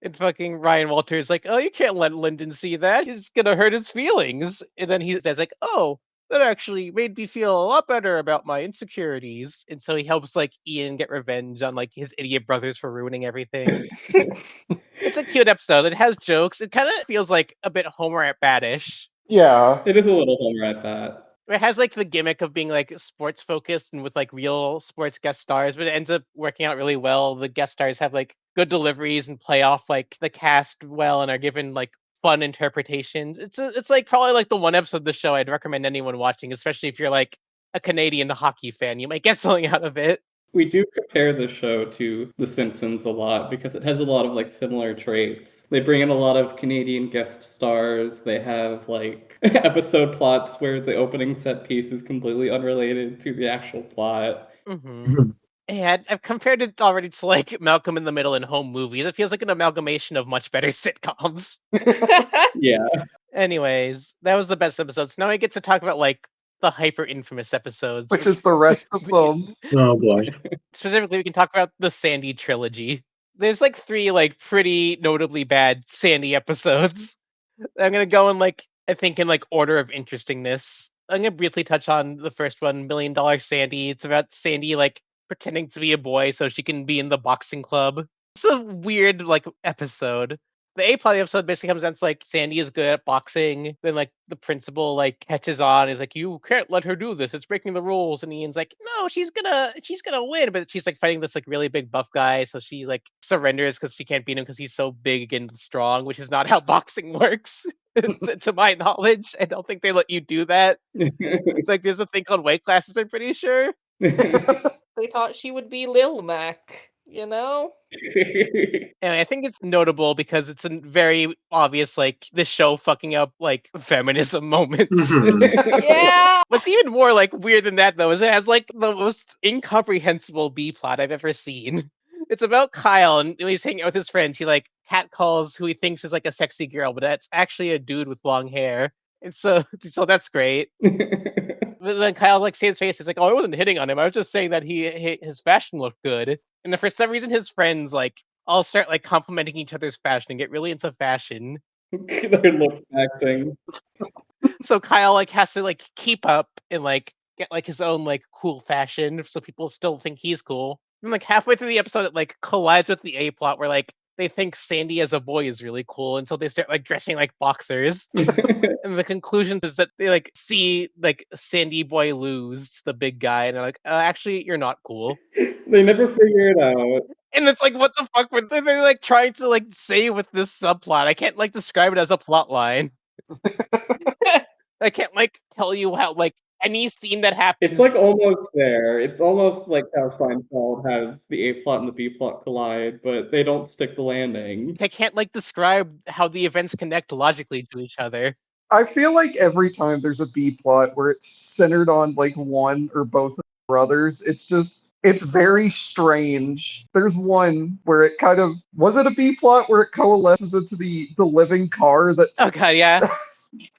And fucking Ryan Walters like, oh, you can't let Linden see that. He's gonna hurt his feelings. And then he says like, oh, that actually made me feel a lot better about my insecurities. And so he helps like Ian get revenge on like his idiot brothers for ruining everything. It's a cute episode. It has jokes. It kind of feels like a bit Homer at Badish. Yeah. It is a little Homer at that. It has like the gimmick of being like sports focused and with like real sports guest stars, but it ends up working out really well. The guest stars have like good deliveries and play off like the cast well and are given like fun interpretations. It's like probably like the one episode of the show I'd recommend anyone watching, especially if you're like a Canadian hockey fan. You might get something out of it. We do compare the show to The Simpsons a lot because it has a lot of like similar traits. They bring in a lot of Canadian guest stars. They have like episode plots where the opening set piece is completely unrelated to the actual plot. Yeah, I've compared it already to like Malcolm in the Middle and home movies. It feels like an amalgamation of much better sitcoms. Yeah. Anyways, that was the best episodes. Now I get to talk about like the hyper infamous episodes. Which is the rest of them. Oh boy. Specifically, we can talk about the Sandy trilogy. There's like 3 like pretty notably bad Sandy episodes. I'm gonna go in like I think in like order of interestingness. I'm gonna briefly touch on the first one, Million Dollar Sandy. It's about Sandy like pretending to be a boy so she can be in the boxing club. It's a weird like episode. The A plot of the episode basically comes down to like Sandy is good at boxing. Then like the principal like catches on. Is like, you can't let her do this. It's breaking the rules. And Ian's like, no, she's gonna win. But she's like fighting this like really big buff guy. So she like surrenders because she can't beat him because he's so big and strong, which is not how boxing works. To my knowledge, I don't think they let you do that. It's like there's a thing called weight classes. I'm pretty sure. They thought she would be Lil Mac, you know? And I think it's notable because it's a very obvious, like, this show fucking up, like, feminism moments. Yeah! What's even more, like, weird than that, though, is it has, like, the most incomprehensible B-plot I've ever seen. It's about Kyle, and when he's hanging out with his friends, he, like, catcalls who he thinks is, like, a sexy girl, but that's actually a dude with long hair. And so that's great. But then Kyle like saves his face. He's like, "Oh, I wasn't hitting on him. I was just saying that his fashion looked good." And then for some reason, his friends like all start like complimenting each other's fashion and get really into fashion. Their looks maxing. So Kyle like has to like keep up and like get like his own like cool fashion, so people still think he's cool. And like halfway through the episode, it like collides with the A plot where like they think Sandy as a boy is really cool, and so they start like dressing like boxers. And the conclusion is that they like see like Sandy boy lose to the big guy, and they're like, actually, you're not cool. They never figure it out. And it's like, what the fuck were they like trying to like say with this subplot? I can't like describe it as a plot line. I can't like tell you how like any scene that happens. It's like almost there. It's almost like how Seinfeld has the A plot and the B plot collide, but they don't stick the landing. I can't like describe how the events connect logically to each other. I feel like every time there's a B plot where it's centered on like one or both of the brothers, it's very strange. There's one where it kind of was it a B plot where it coalesces into the living car that Oh god, yeah.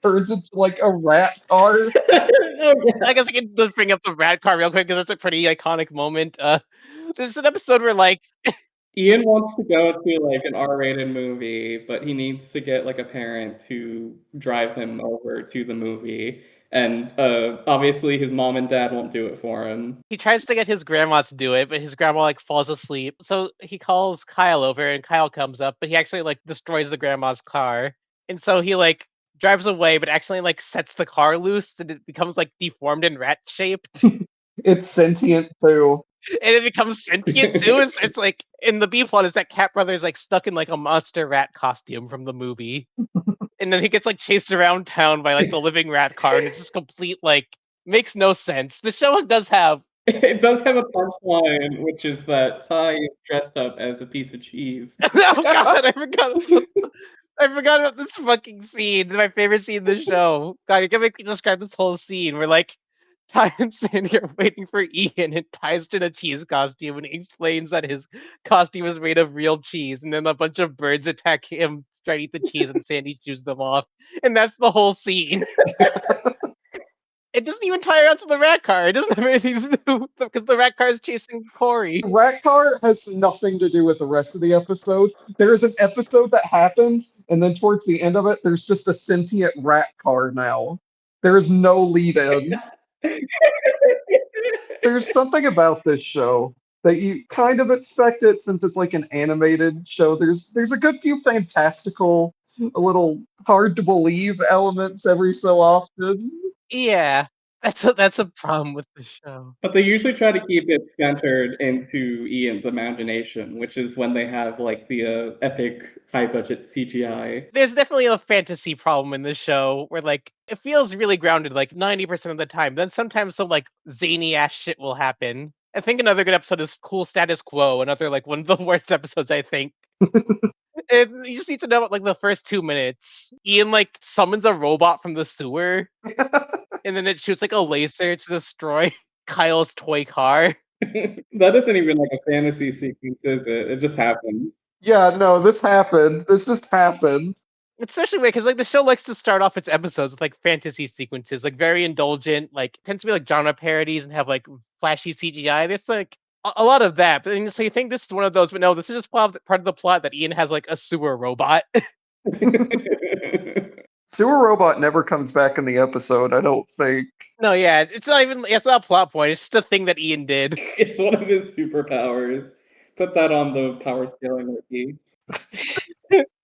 turns into like a rat car. I guess I can just bring up the rat car real quick because that's a pretty iconic moment. There's an episode where like Ian wants to go to like an R-rated movie, but he needs to get like a parent to drive him over to the movie. And obviously his mom and dad won't do it for him. he tries to get his grandma to do it, but his grandma like falls asleep. So he calls Kyle over, and Kyle comes up, but he actually like destroys the grandma's car. And so he like drives away, but actually like sets the car loose, and it becomes like deformed and rat shaped. It's sentient too. And it becomes sentient too. It's like in the B plot is that Cat Brother's like stuck in like a monster rat costume from the movie. And then he gets like chased around town by like the living rat car, and it's just complete like makes no sense. The show does have It does have a punchline, which is that Ty is dressed up as a piece of cheese. oh god, I forgot about this fucking scene. My favorite scene in the show. God, you can make me describe this whole scene where like Ty and Sandy are waiting for Ian, and Ty's in a cheese costume, and he explains that his costume is made of real cheese, and then a bunch of birds attack him, try to eat the cheese, and Sandy chews them off. And that's the whole scene. It doesn't even tie around to the rat car. It doesn't have anything to do because the rat car is chasing Corey. Rat car has nothing to do with the rest of the episode. There is an episode that happens, and then towards the end of it, there's just a sentient rat car now. There is no lead in. There's something about this show that you kind of expect it since it's like an animated show. There's a good few fantastical, a little hard to believe elements every so often. Yeah, that's a problem with the show. But they usually try to keep it centered into Ian's imagination, which is when they have like the epic high-budget CGI. There's definitely a fantasy problem in this show where like it feels really grounded like 90% of the time. Then sometimes some like zany ass shit will happen. I think another good episode is Cool Status Quo, another like one of the worst episodes I think. And you just need to know like the first 2 minutes. Ian like summons a robot from the sewer, and then it shoots like a laser to destroy Kyle's toy car. That isn't even like a fantasy sequence, is it? It just happens. Yeah, no, this happened. This just happened. It's especially weird because like the show likes to start off its episodes with like fantasy sequences, like very indulgent, like tends to be like genre parodies and have like flashy CGI. There's like a lot of that, but then so you think this is one of those, but no, this is just part of the plot that Ian has like a sewer robot. Sewer robot never comes back in the episode, I don't think. No, yeah, it's not a plot point. It's just a thing that Ian did. It's one of his superpowers. Put that on the power scaling wiki.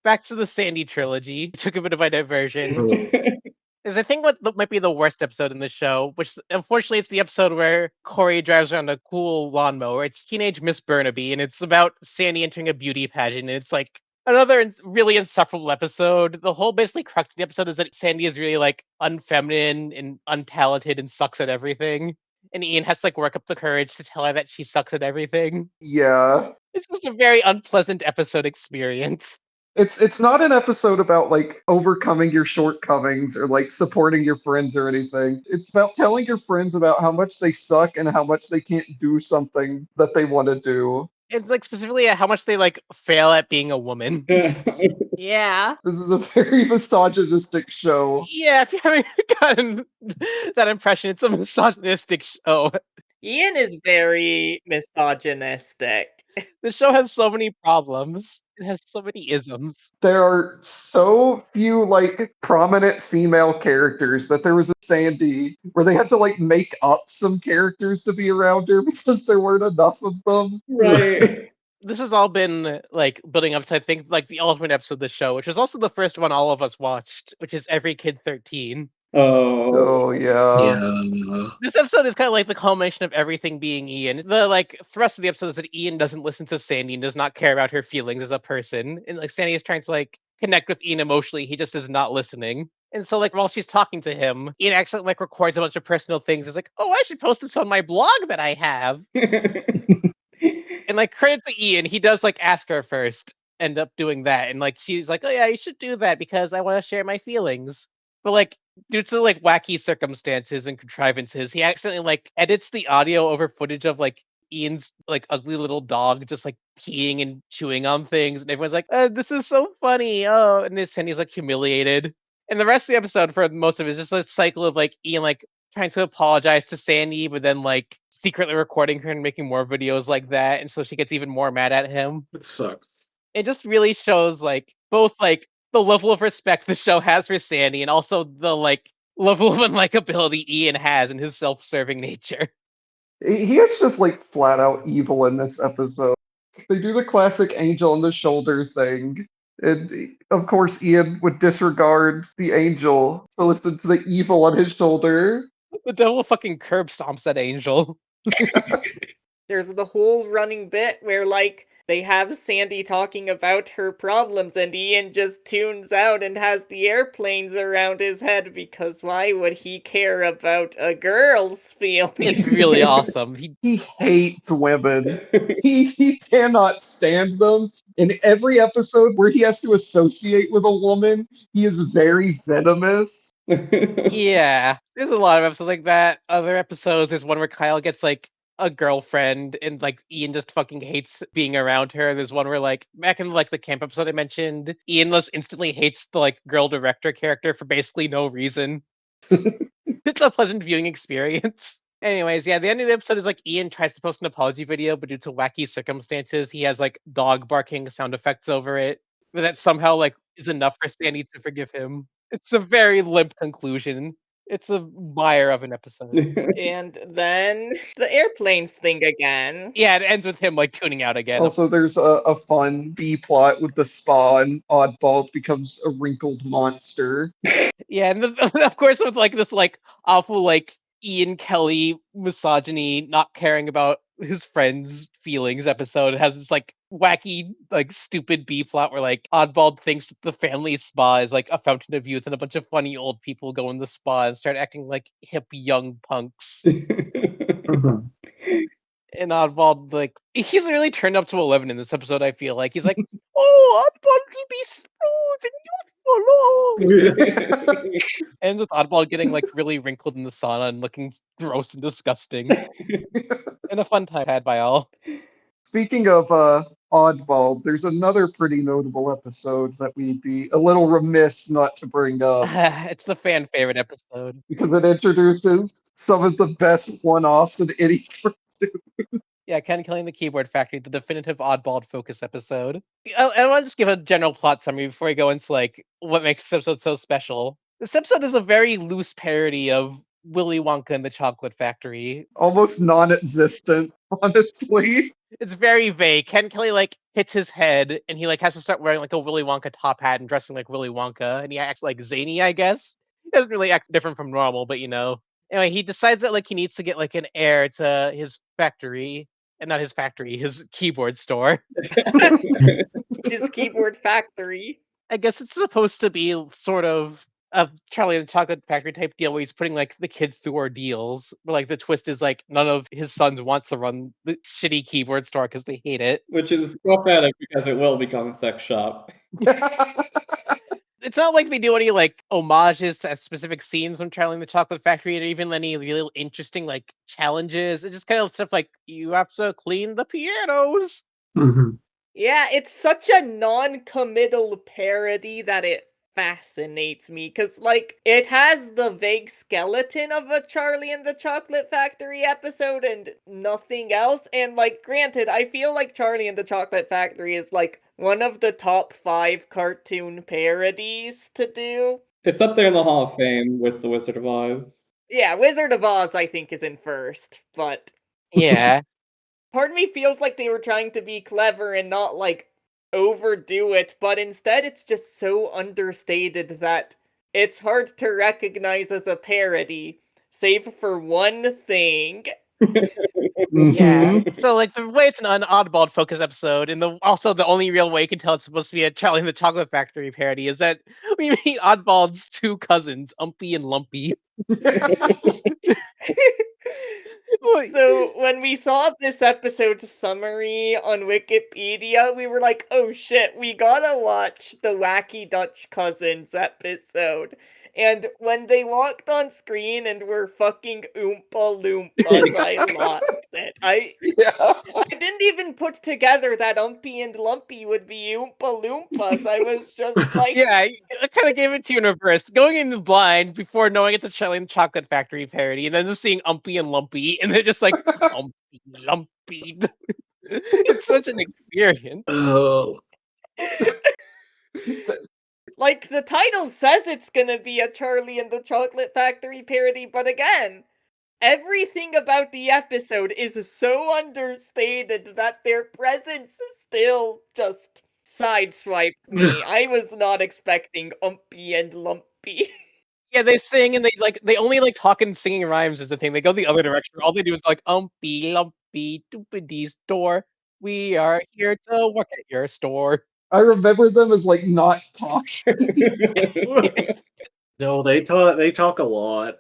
Back to the Sandy trilogy. Took a bit of a diversion. Is I think what might be the worst episode in the show, which unfortunately it's the episode where Corey drives around a cool lawnmower. It's Teenage Miss Burnaby, and it's about Sandy entering a beauty pageant. And it's like another really insufferable episode. The whole basically crux of the episode is that Sandy is really like unfeminine and untalented and sucks at everything. And Ian has to like work up the courage to tell her that she sucks at everything. Yeah. It's just a very unpleasant episode experience. It's not an episode about like overcoming your shortcomings or like supporting your friends or anything. It's about telling your friends about how much they suck and how much they can't do something that they want to do. It's like specifically how much they like fail at being a woman. Yeah. This is a very misogynistic show. Yeah, if you haven't gotten that impression, it's a misogynistic show. Ian is very misogynistic. The show has so many problems. It has so many isms. There are so few like prominent female characters that there was a Sandy where they had to like make up some characters to be around her because there weren't enough of them. Right. This has all been like building up to, I think, like the ultimate episode of the show, which was also the first one all of us watched, which is Every Kid 13. Oh. Oh yeah. Yeah. This episode is kind of like the culmination of everything being Ian. The like thrust of the episode is that Ian doesn't listen to Sandy and does not care about her feelings as a person, and like Sandy is trying to like connect with Ian emotionally. He just is not listening. And so, like, while she's talking to him, Ian actually like records a bunch of personal things. It's like, oh, I should post this on my blog that I have. And like credit to Ian, he does like ask her first, end up doing that, and like she's like, "Oh yeah, you should do that because I want to share my feelings." But like due to like wacky circumstances and contrivances, he accidentally like edits the audio over footage of like Ian's like ugly little dog just like peeing and chewing on things, and everyone's like, "This is so funny!" Oh, and this Sandy's like humiliated. And the rest of the episode, for most of it, is just a cycle of like Ian like trying to apologize to Sandy, but then like secretly recording her and making more videos like that, and so she gets even more mad at him. It sucks. It just really shows like both like the level of respect the show has for Sandy and also the like level of unlikability Ian has in his self-serving nature. He is just like flat out evil in this episode. They do the classic angel on the shoulder thing. And of course, Ian would disregard the angel to listen to the evil on his shoulder. The devil fucking curb stomps that angel. There's the whole running bit where, like, they have Sandy talking about her problems and Ian just tunes out and has the airplanes around his head because why would he care about a girl's feelings? It's really awesome. He hates women. He cannot stand them. In every episode where he has to associate with a woman, he is very venomous. Yeah, there's a lot of episodes like that. Other episodes, there's one where Kyle gets like a girlfriend and like Ian just fucking hates being around her. There's one where like back in like the camp episode I mentioned, Ian just instantly hates the like girl director character for basically no reason. It's a pleasant viewing experience. Anyways, yeah, the end of the episode is like Ian tries to post an apology video, but due to wacky circumstances, he has like dog barking sound effects over it. But that somehow like is enough for Sandy to forgive him. It's a very limp conclusion. It's a mire of an episode. And then the airplanes thing again. Yeah, it ends with him like tuning out again. Also, there's a fun B plot with the spa, and Oddball becomes a wrinkled monster. Yeah, and of course with like this like awful like Ian Kelly misogyny, not caring about his friend's feelings episode. It has this like wacky, like stupid B plot where like Oddbald thinks that the family spa is like a fountain of youth and a bunch of funny old people go in the spa and start acting like hip young punks. Mhm. And Oddbald, like, he's really turned up to 11 in this episode, I feel like. He's like, oh, Oddbald will be smooth and youthful. And with Oddbald getting, like, really wrinkled in the sauna and looking gross and disgusting. And a fun time had by all. Speaking of Oddball, there's another pretty notable episode that we'd be a little remiss not to bring up It's the fan favorite episode. because it introduces some of the best one-offs in any. Yeah, Ken killing the Keyboard Factory, the definitive Oddbald focus episode. I want to just give a general plot summary before we go into like what makes this episode so special. This episode is a very loose parody of Willy Wonka and the Chocolate Factory. Almost non-existent, honestly. It's very vague. Ken Kelly like hits his head and he like has to start wearing like a Willy Wonka top hat and dressing like Willy Wonka, and he acts like zany, I guess. He doesn't really act different from normal, but you know. Anyway, he decides that like he needs to get like an heir to his factory, and not his factory, his keyboard store. His keyboard factory. I guess it's supposed to be sort of a Charlie and the Chocolate Factory type deal where he's putting like the kids through ordeals. But like the twist is like none of his sons wants to run the shitty keyboard store because they hate it. Which is prophetic because it will become a sex shop. It's not like they do any like homages to specific scenes from Charlie and the Chocolate Factory, or even any real interesting like challenges. It's just kind of stuff like you have to clean the pianos. Mhm. Yeah, it's such a non-committal parody that it fascinates me, because, like, it has the vague skeleton of a Charlie and the Chocolate Factory episode and nothing else, and, like, granted, I feel like Charlie and the Chocolate Factory is, like, one of the top 5 cartoon parodies to do. It's up there in the Hall of Fame with The Wizard of Oz. Yeah, Wizard of Oz, I think, is in first, but... Yeah. part of me feels like they were trying to be clever and not like overdo it, but instead it's just so understated that it's hard to recognize as a parody, save for one thing. Yeah. Mhm. So like the way it's an oddball focus episode, and also the only real way you can tell it's supposed to be a Charlie and the Chocolate Factory parody is that we meet Oddball's two cousins, Umpy and Lumpy. Like, So when we saw this episode's summary on Wikipedia, we were like, oh shit, we gotta watch the Wacky Dutch Cousins episode. And when they walked on screen and were fucking Oompa Loompas, I lost it. Yeah. I didn't even put together that Umpy and Lumpy would be Oompa Loompas. I was just like, yeah, I kind of gave it to you in reverse. Going in blind before knowing it's a Charlie and the Chocolate Factory parody, and then just seeing Umpy and Lumpy, and they're just like Umpy Lumpy. It's such an experience. Oh. like the title says it's gonna be a Charlie and the Chocolate Factory parody, but again, everything about the episode is so understated that their presence still just sideswiped me. I was not expecting Umpy and Lumpy. Yeah, they sing and they only like talk and singing rhymes is the thing. They go the other direction. All they do is like Umpy Lumpy Doopity store. We are here to work at your store. I remember them as like not talking. No, they talk a lot.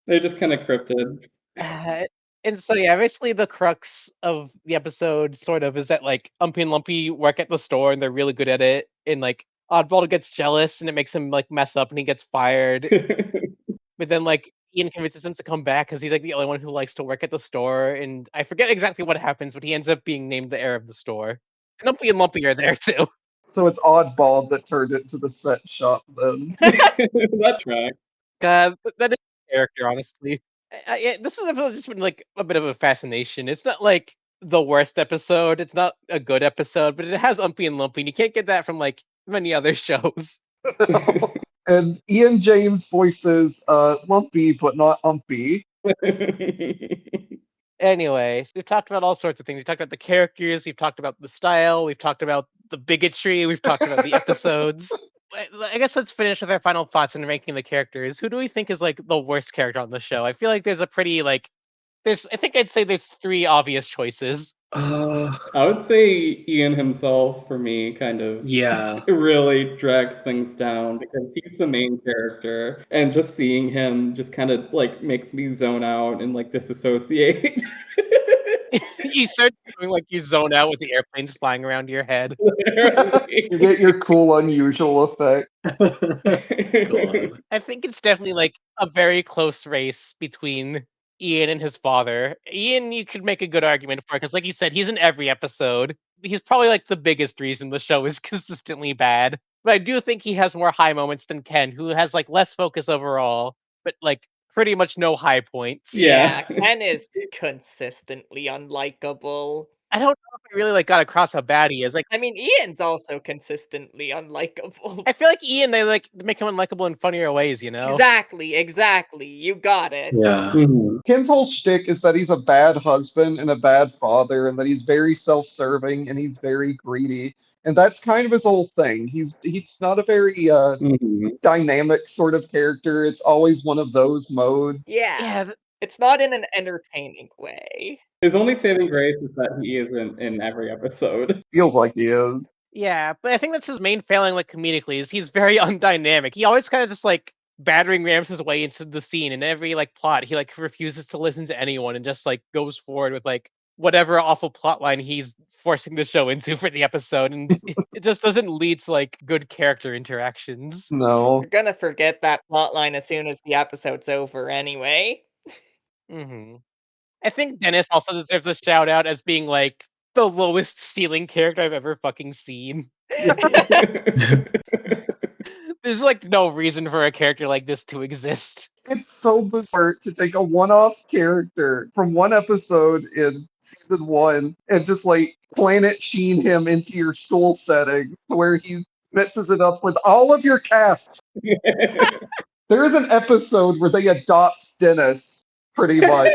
They're just kind of cryptids. And so yeah, basically the crux of the episode sort of is that like Umpy and Lumpy work at the store and they're really good at it, and like Oddball gets jealous and it makes him like mess up and he gets fired. But then like Ian convinces him to come back because he's like the only one who likes to work at the store, and I forget exactly what happens, but he ends up being named the heir of the store. And Umpy and Lumpy are there too. So it's Oddball that turned it to the set shop then. That track. That is a character, honestly. This has just been like a bit of a fascination. It's not like the worst episode. It's not a good episode, but it has Umpy and Lumpy, and you can't get that from like many other shows. And Ian James voices Lumpy but not Umpy. Anyways, we've talked about all sorts of things. We've talked about the characters, we've talked about the style, we've talked about the bigotry, we've talked about the episodes. I guess let's finish with our final thoughts and ranking the characters. Who do we think is like the worst character on the show? I feel like there's a pretty like I think I'd say there's 3 obvious choices. I would say Ian himself, for me, kind of Yeah. really drags things down because he's the main character, and just seeing him just kind of like makes me zone out and like disassociate. You start doing like you zone out with the airplanes flying around your head. You get your cool unusual effect. God. I think it's definitely like a very close race between Ian and his father. Ian, you could make a good argument for because, like you said, he's in every episode. He's probably like the biggest reason the show is consistently bad. But I do think he has more high moments than Ken, who has like less focus overall, but like pretty much no high points. Yeah. Ken is consistently unlikable. I don't know if I really like got across how bad he is. Like, I mean, Ian's also consistently unlikable. I feel like Ian, they like make him unlikable in funnier ways, you know? Exactly. You got it. Yeah. Mhm. Ken's whole shtick is that he's a bad husband and a bad father, and that he's very self-serving and he's very greedy, and that's kind of his whole thing. He's not a very Mhm. dynamic sort of character. It's always one of those modes. Yeah. It's not in an entertaining way. His only saving grace is that he isn't in every episode. Feels like he is. Yeah, but I think that's his main failing, like comedically, is he's very undynamic. He always kind of just like battering rams his way into the scene. In every like plot, he like refuses to listen to anyone and just like goes forward with like whatever awful plot line he's forcing the show into for the episode, and it just doesn't lead to like good character interactions. No. You're gonna forget that plotline as soon as the episode's over anyway. Hmm. I think Dennis also deserves a shout out as being like the lowest ceiling character I've ever fucking seen. There's like no reason for a character like this to exist. It's so bizarre to take a one-off character from one episode in season 1 and just like planet sheen him into your school setting where he mixes it up with all of your cast. There is an episode where they adopt Dennis, pretty much.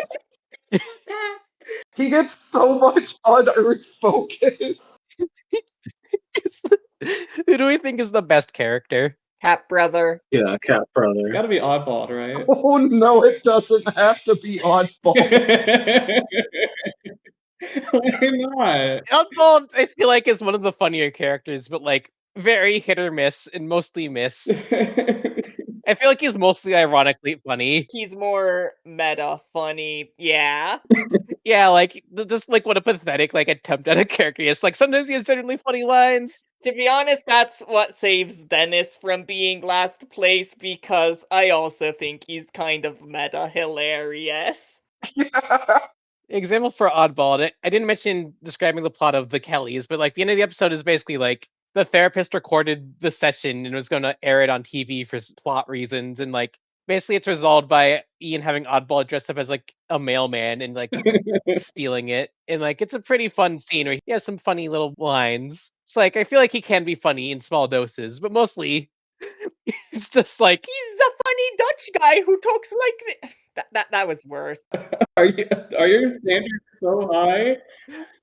He gets so much unearned focus. Who do we think is the best character? Cat brother. Yeah, Cat It's Brother. gotta be Oddball, right? Oh no, it doesn't have to be oddball. Why not? Oddball, I feel like, is one of the funnier characters, but like very hit or miss and mostly miss. I feel like he's mostly ironically funny. He's more meta funny. Yeah. Yeah, like just like what a pathetic like attempt at a character is. Like sometimes he has genuinely funny lines. To be honest, that's what saves Dennis from being last place because I also think he's kind of meta hilarious. Example for Oddball, and I didn't mention describing the plot of the Kellys, but like the end of the episode is basically like the therapist recorded the session and was going to air it on TV for plot reasons, and like basically it's resolved by Ian having Oddball dress up as like a mailman and like stealing it, and like it's a pretty fun scene where he has some funny little lines. It's like I feel like he can be funny in small doses, but mostly it's just like He's a funny Dutch guy who talks like that was worse. Are your standards so high?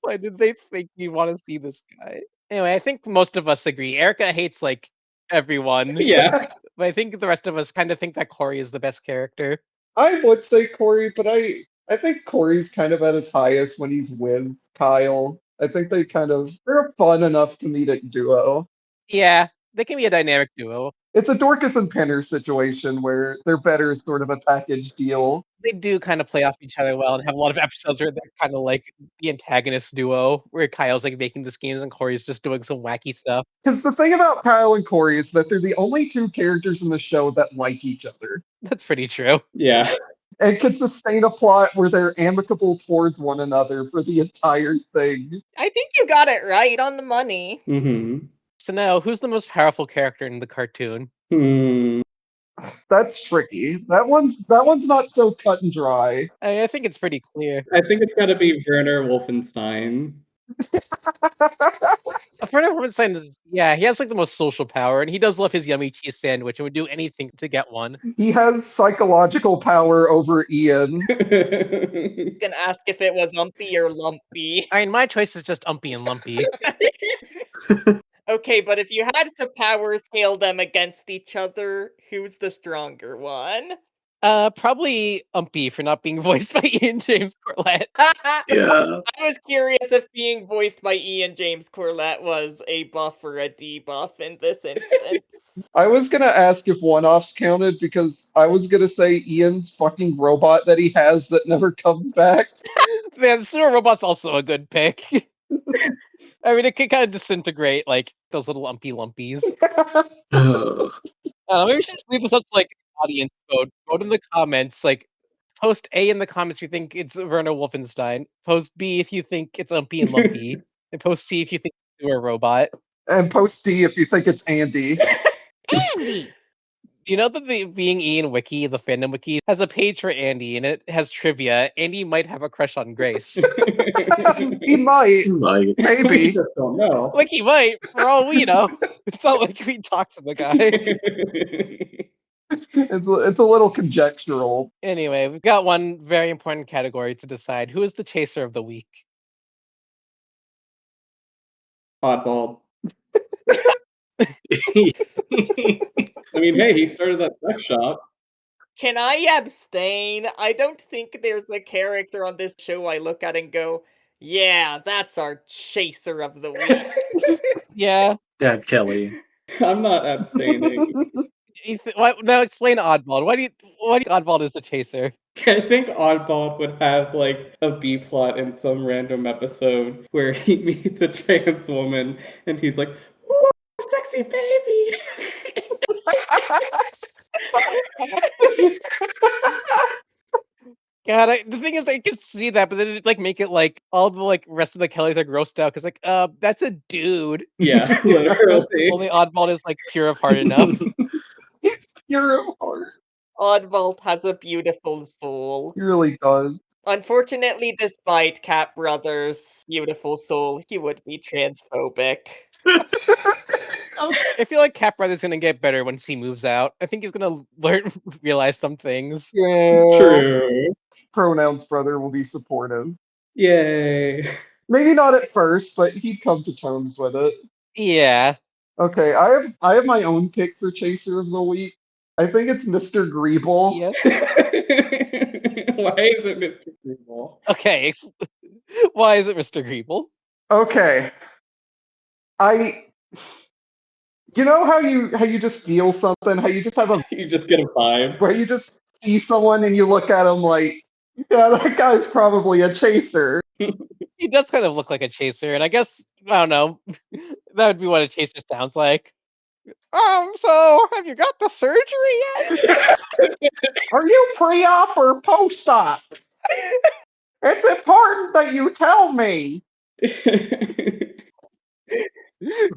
why did they think you want to see this guy? Anyway, I think most of us agree. Erica hates like everyone. Yeah. But I think the rest of us kind of think that Corey is the best character. I would say Corey, but I think Corey's kind of at his highest when he's with Kyle. I think they're a fun enough comedic duo. Yeah, they can be a dynamic duo. It's a Dorcas and Penner situation where they're better as sort of a package deal. They do kind of play off each other well and have a lot of episodes where they're kind of like the antagonist duo, where Kyle's like making the schemes and Corey's just doing some wacky stuff. Because the thing about Kyle and Corey is that they're the only two characters in the show that like each other That's pretty true. Yeah. and can sustain a plot where they're amicable towards one another for the entire thing. I think you got it right on the money. Mm-hmm. So now, who's the most powerful character in the cartoon? That's tricky. That one's not so cut and dry. I think it's pretty clear. I think it's gotta be Werner Wolfenstein. Werner Wolfenstein is, yeah, he has like the most social power, and he does love his yummy cheese sandwich and would do anything to get one. He has psychological power over Ian. Gonna ask if it was Umpy or Lumpy. I mean, my choice is just Umpy and Lumpy. Okay, but if you had to power scale them against each other, who's the stronger one? Probably Umpy for not being voiced by Ian James Corlett. Yeah. I was curious if being voiced by Ian James Corlett was a buff or a debuff in this instance. I was gonna ask if one-offs counted because I was gonna say Ian's fucking robot that he has that never comes back. Man, Sewer Robot's also a good pick. I mean, it can kind of disintegrate like those little Umpy Lumpies. Maybe we should just leave this up to like audience vote. Vote in the comments. Like, post A in the comments if you think it's Werner Wolfenstein. Post B if you think it's Umpy and Lumpy. And post C if you think it's Sewer Robot. And post D if you think it's Andy. Andy! Do you know that the Being Ian wiki, the fandom wiki, has a page for Andy and it has trivia? Andy might have a crush on Grace. He might. Like, We Maybe. just don't know. Like he might, for all we know. It's not like we talk to the guy. It's a little conjectural. Anyway, we've got one very important category to decide. Who is the chaser of the week? Oddball. I mean, hey, he started that sex shop. Can I abstain? I don't think there's a character on this show I look at and go, yeah, that's our chaser of the week. Yeah. Dad Kelly. I'm not abstaining. Now explain Oddball. Why do you Oddball is the chaser? I think Oddball would have like a B plot in some random episode where he meets a trans woman and he's like, "Ooh, sexy baby." God, the thing is, I can see that, but then it like make it like all the like rest of the Kellys are grossed out because like, that's a dude. Yeah, literally. Only Oddball is like pure of heart enough. He's pure of heart. Oddball has a beautiful soul. He really does. Unfortunately, despite Cat Brothers' beautiful soul, he would be transphobic. I feel like Cat Brother's gonna get better once he moves out. I think he's gonna realize some things. True. Pronouns brother will be supportive. Yay. Maybe not at first, but he'd come to terms with it. Yeah. Okay, I have my own pick for Chaser of the Week. I think it's Mr. Greeble. Yes. Why is it Mr. Greenwald? Okay. Why is it Mr. Greeble? Okay. You know how you just feel something, how you just have a You just get a vibe. where you just see someone and you look at them like, yeah, that guy's probably a chaser. He does kind of look like a chaser, and I guess I don't know. That would be what a chaser sounds like. So have you got the surgery yet? Are you pre-op or post-op? It's important that you tell me.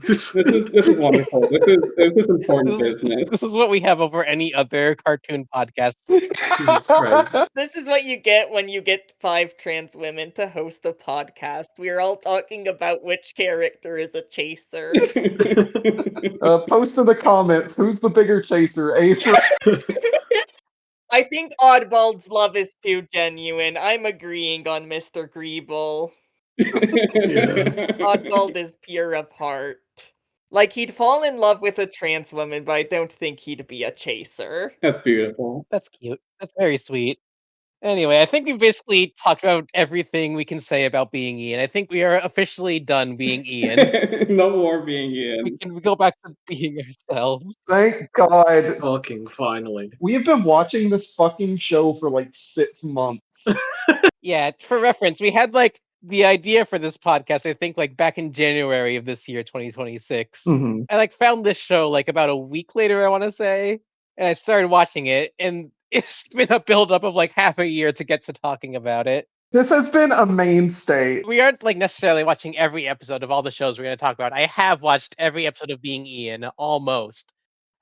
This is wonderful. This is important business. This is what we have over any other cartoon podcast. Jesus Christ. This is what you get when you get 5 trans women to host a podcast. We're all talking about which character is a chaser. Post in the comments, who's the bigger chaser, April? I think Oddbald's love is too genuine. I'm agreeing on Mr. Greeble. Oddbald is pure of heart. Like, he'd fall in love with a trans woman, but I don't think he'd be a chaser. That's beautiful. That's cute. That's very sweet. Anyway, I think we've basically talked about everything we can say about being Ian. I think we are officially done being Ian. No more being We Ian. can go back to being ourselves. Thank God. Fucking finally. We have been watching this fucking show for like 6 months. Yeah, for reference, we had like the idea for this podcast, I think like back in January of this year, 2026. Mhm. I like found this show like about a week later, I want to say, and I started watching it, and it's been a buildup of like half a year to get to talking about it. This has been a mainstay. We aren't like necessarily watching every episode of all the shows we're going to talk about. I have watched every episode of Being Ian, almost.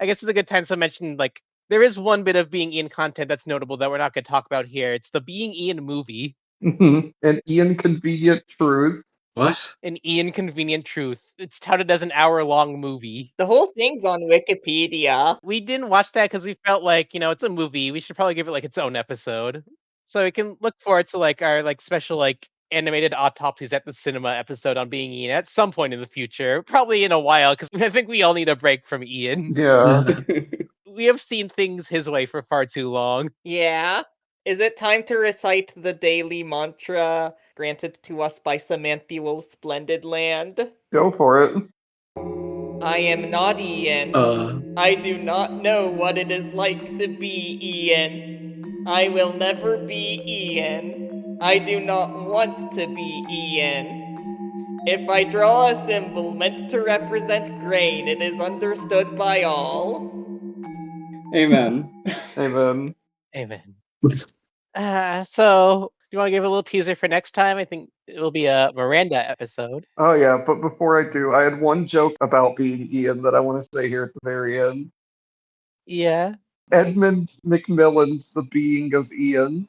I guess it's a good time to mention like there is one bit of Being Ian content that's notable that we're not going to talk about here. It's the Being Ian movie. Mhm. An inconvenient truth. What? An Ian Convenient Truth. It's touted as an hour-long movie. The whole thing's on Wikipedia. We didn't watch that because we felt like, it's a movie. We should probably give it like its own episode. So we can look forward to like our like special like animated Autopsies at the Cinema episode on Being Ian at some point in the future. Probably in a while, because I think we all need a break from Ian. Yeah. We have seen things his way for far too long. Yeah. Is it time to recite the daily mantra granted to us by Samanthewal Splendid Land? Go for it. I am not Ian. I do not know what it is like to be Ian. I will never be Ian. I do not want to be Ian. If I draw a symbol meant to represent grain, it is understood by all. Amen. Amen. Amen. So, do you want to give a little teaser for next time? I think it'll be a Miranda episode. Oh yeah, but before I do, I had one joke about being Ian that I want to say here at the very end. Yeah. Edmund Macmillan's the being of Ian.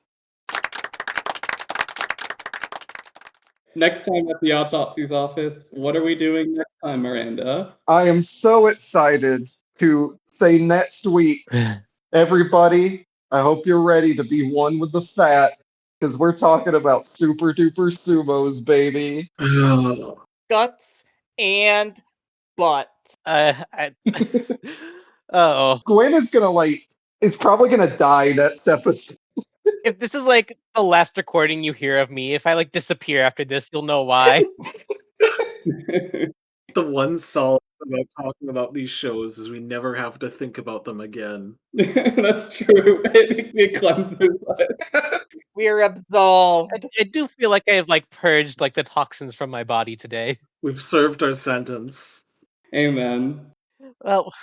Next time at the Autopsies office, what are we doing next time, Miranda? I am so excited to say next week, everybody, I hope you're ready to be one with the fat, because we're talking about super duper sumos, baby. Guts and butts. Oh. Gwen is probably gonna die next episode. If this is like the last recording you hear of me, if I like disappear after this, you'll know why. The one solace about talking about these shows is we never have to think about them again. That's true. It cleanses us. We're absolved. I do feel like I have like purged like the toxins from my body today. We've served our sentence. Amen. Well,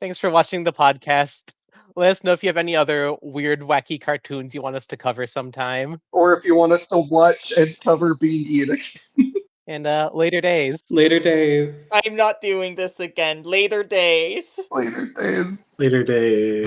thanks for watching the podcast. Let us know if you have any other weird, wacky cartoons you want us to cover sometime. Or if you want us to watch and cover Being Ian again. And later days. Later days. I'm not doing this again. Later days. Later days. Later day.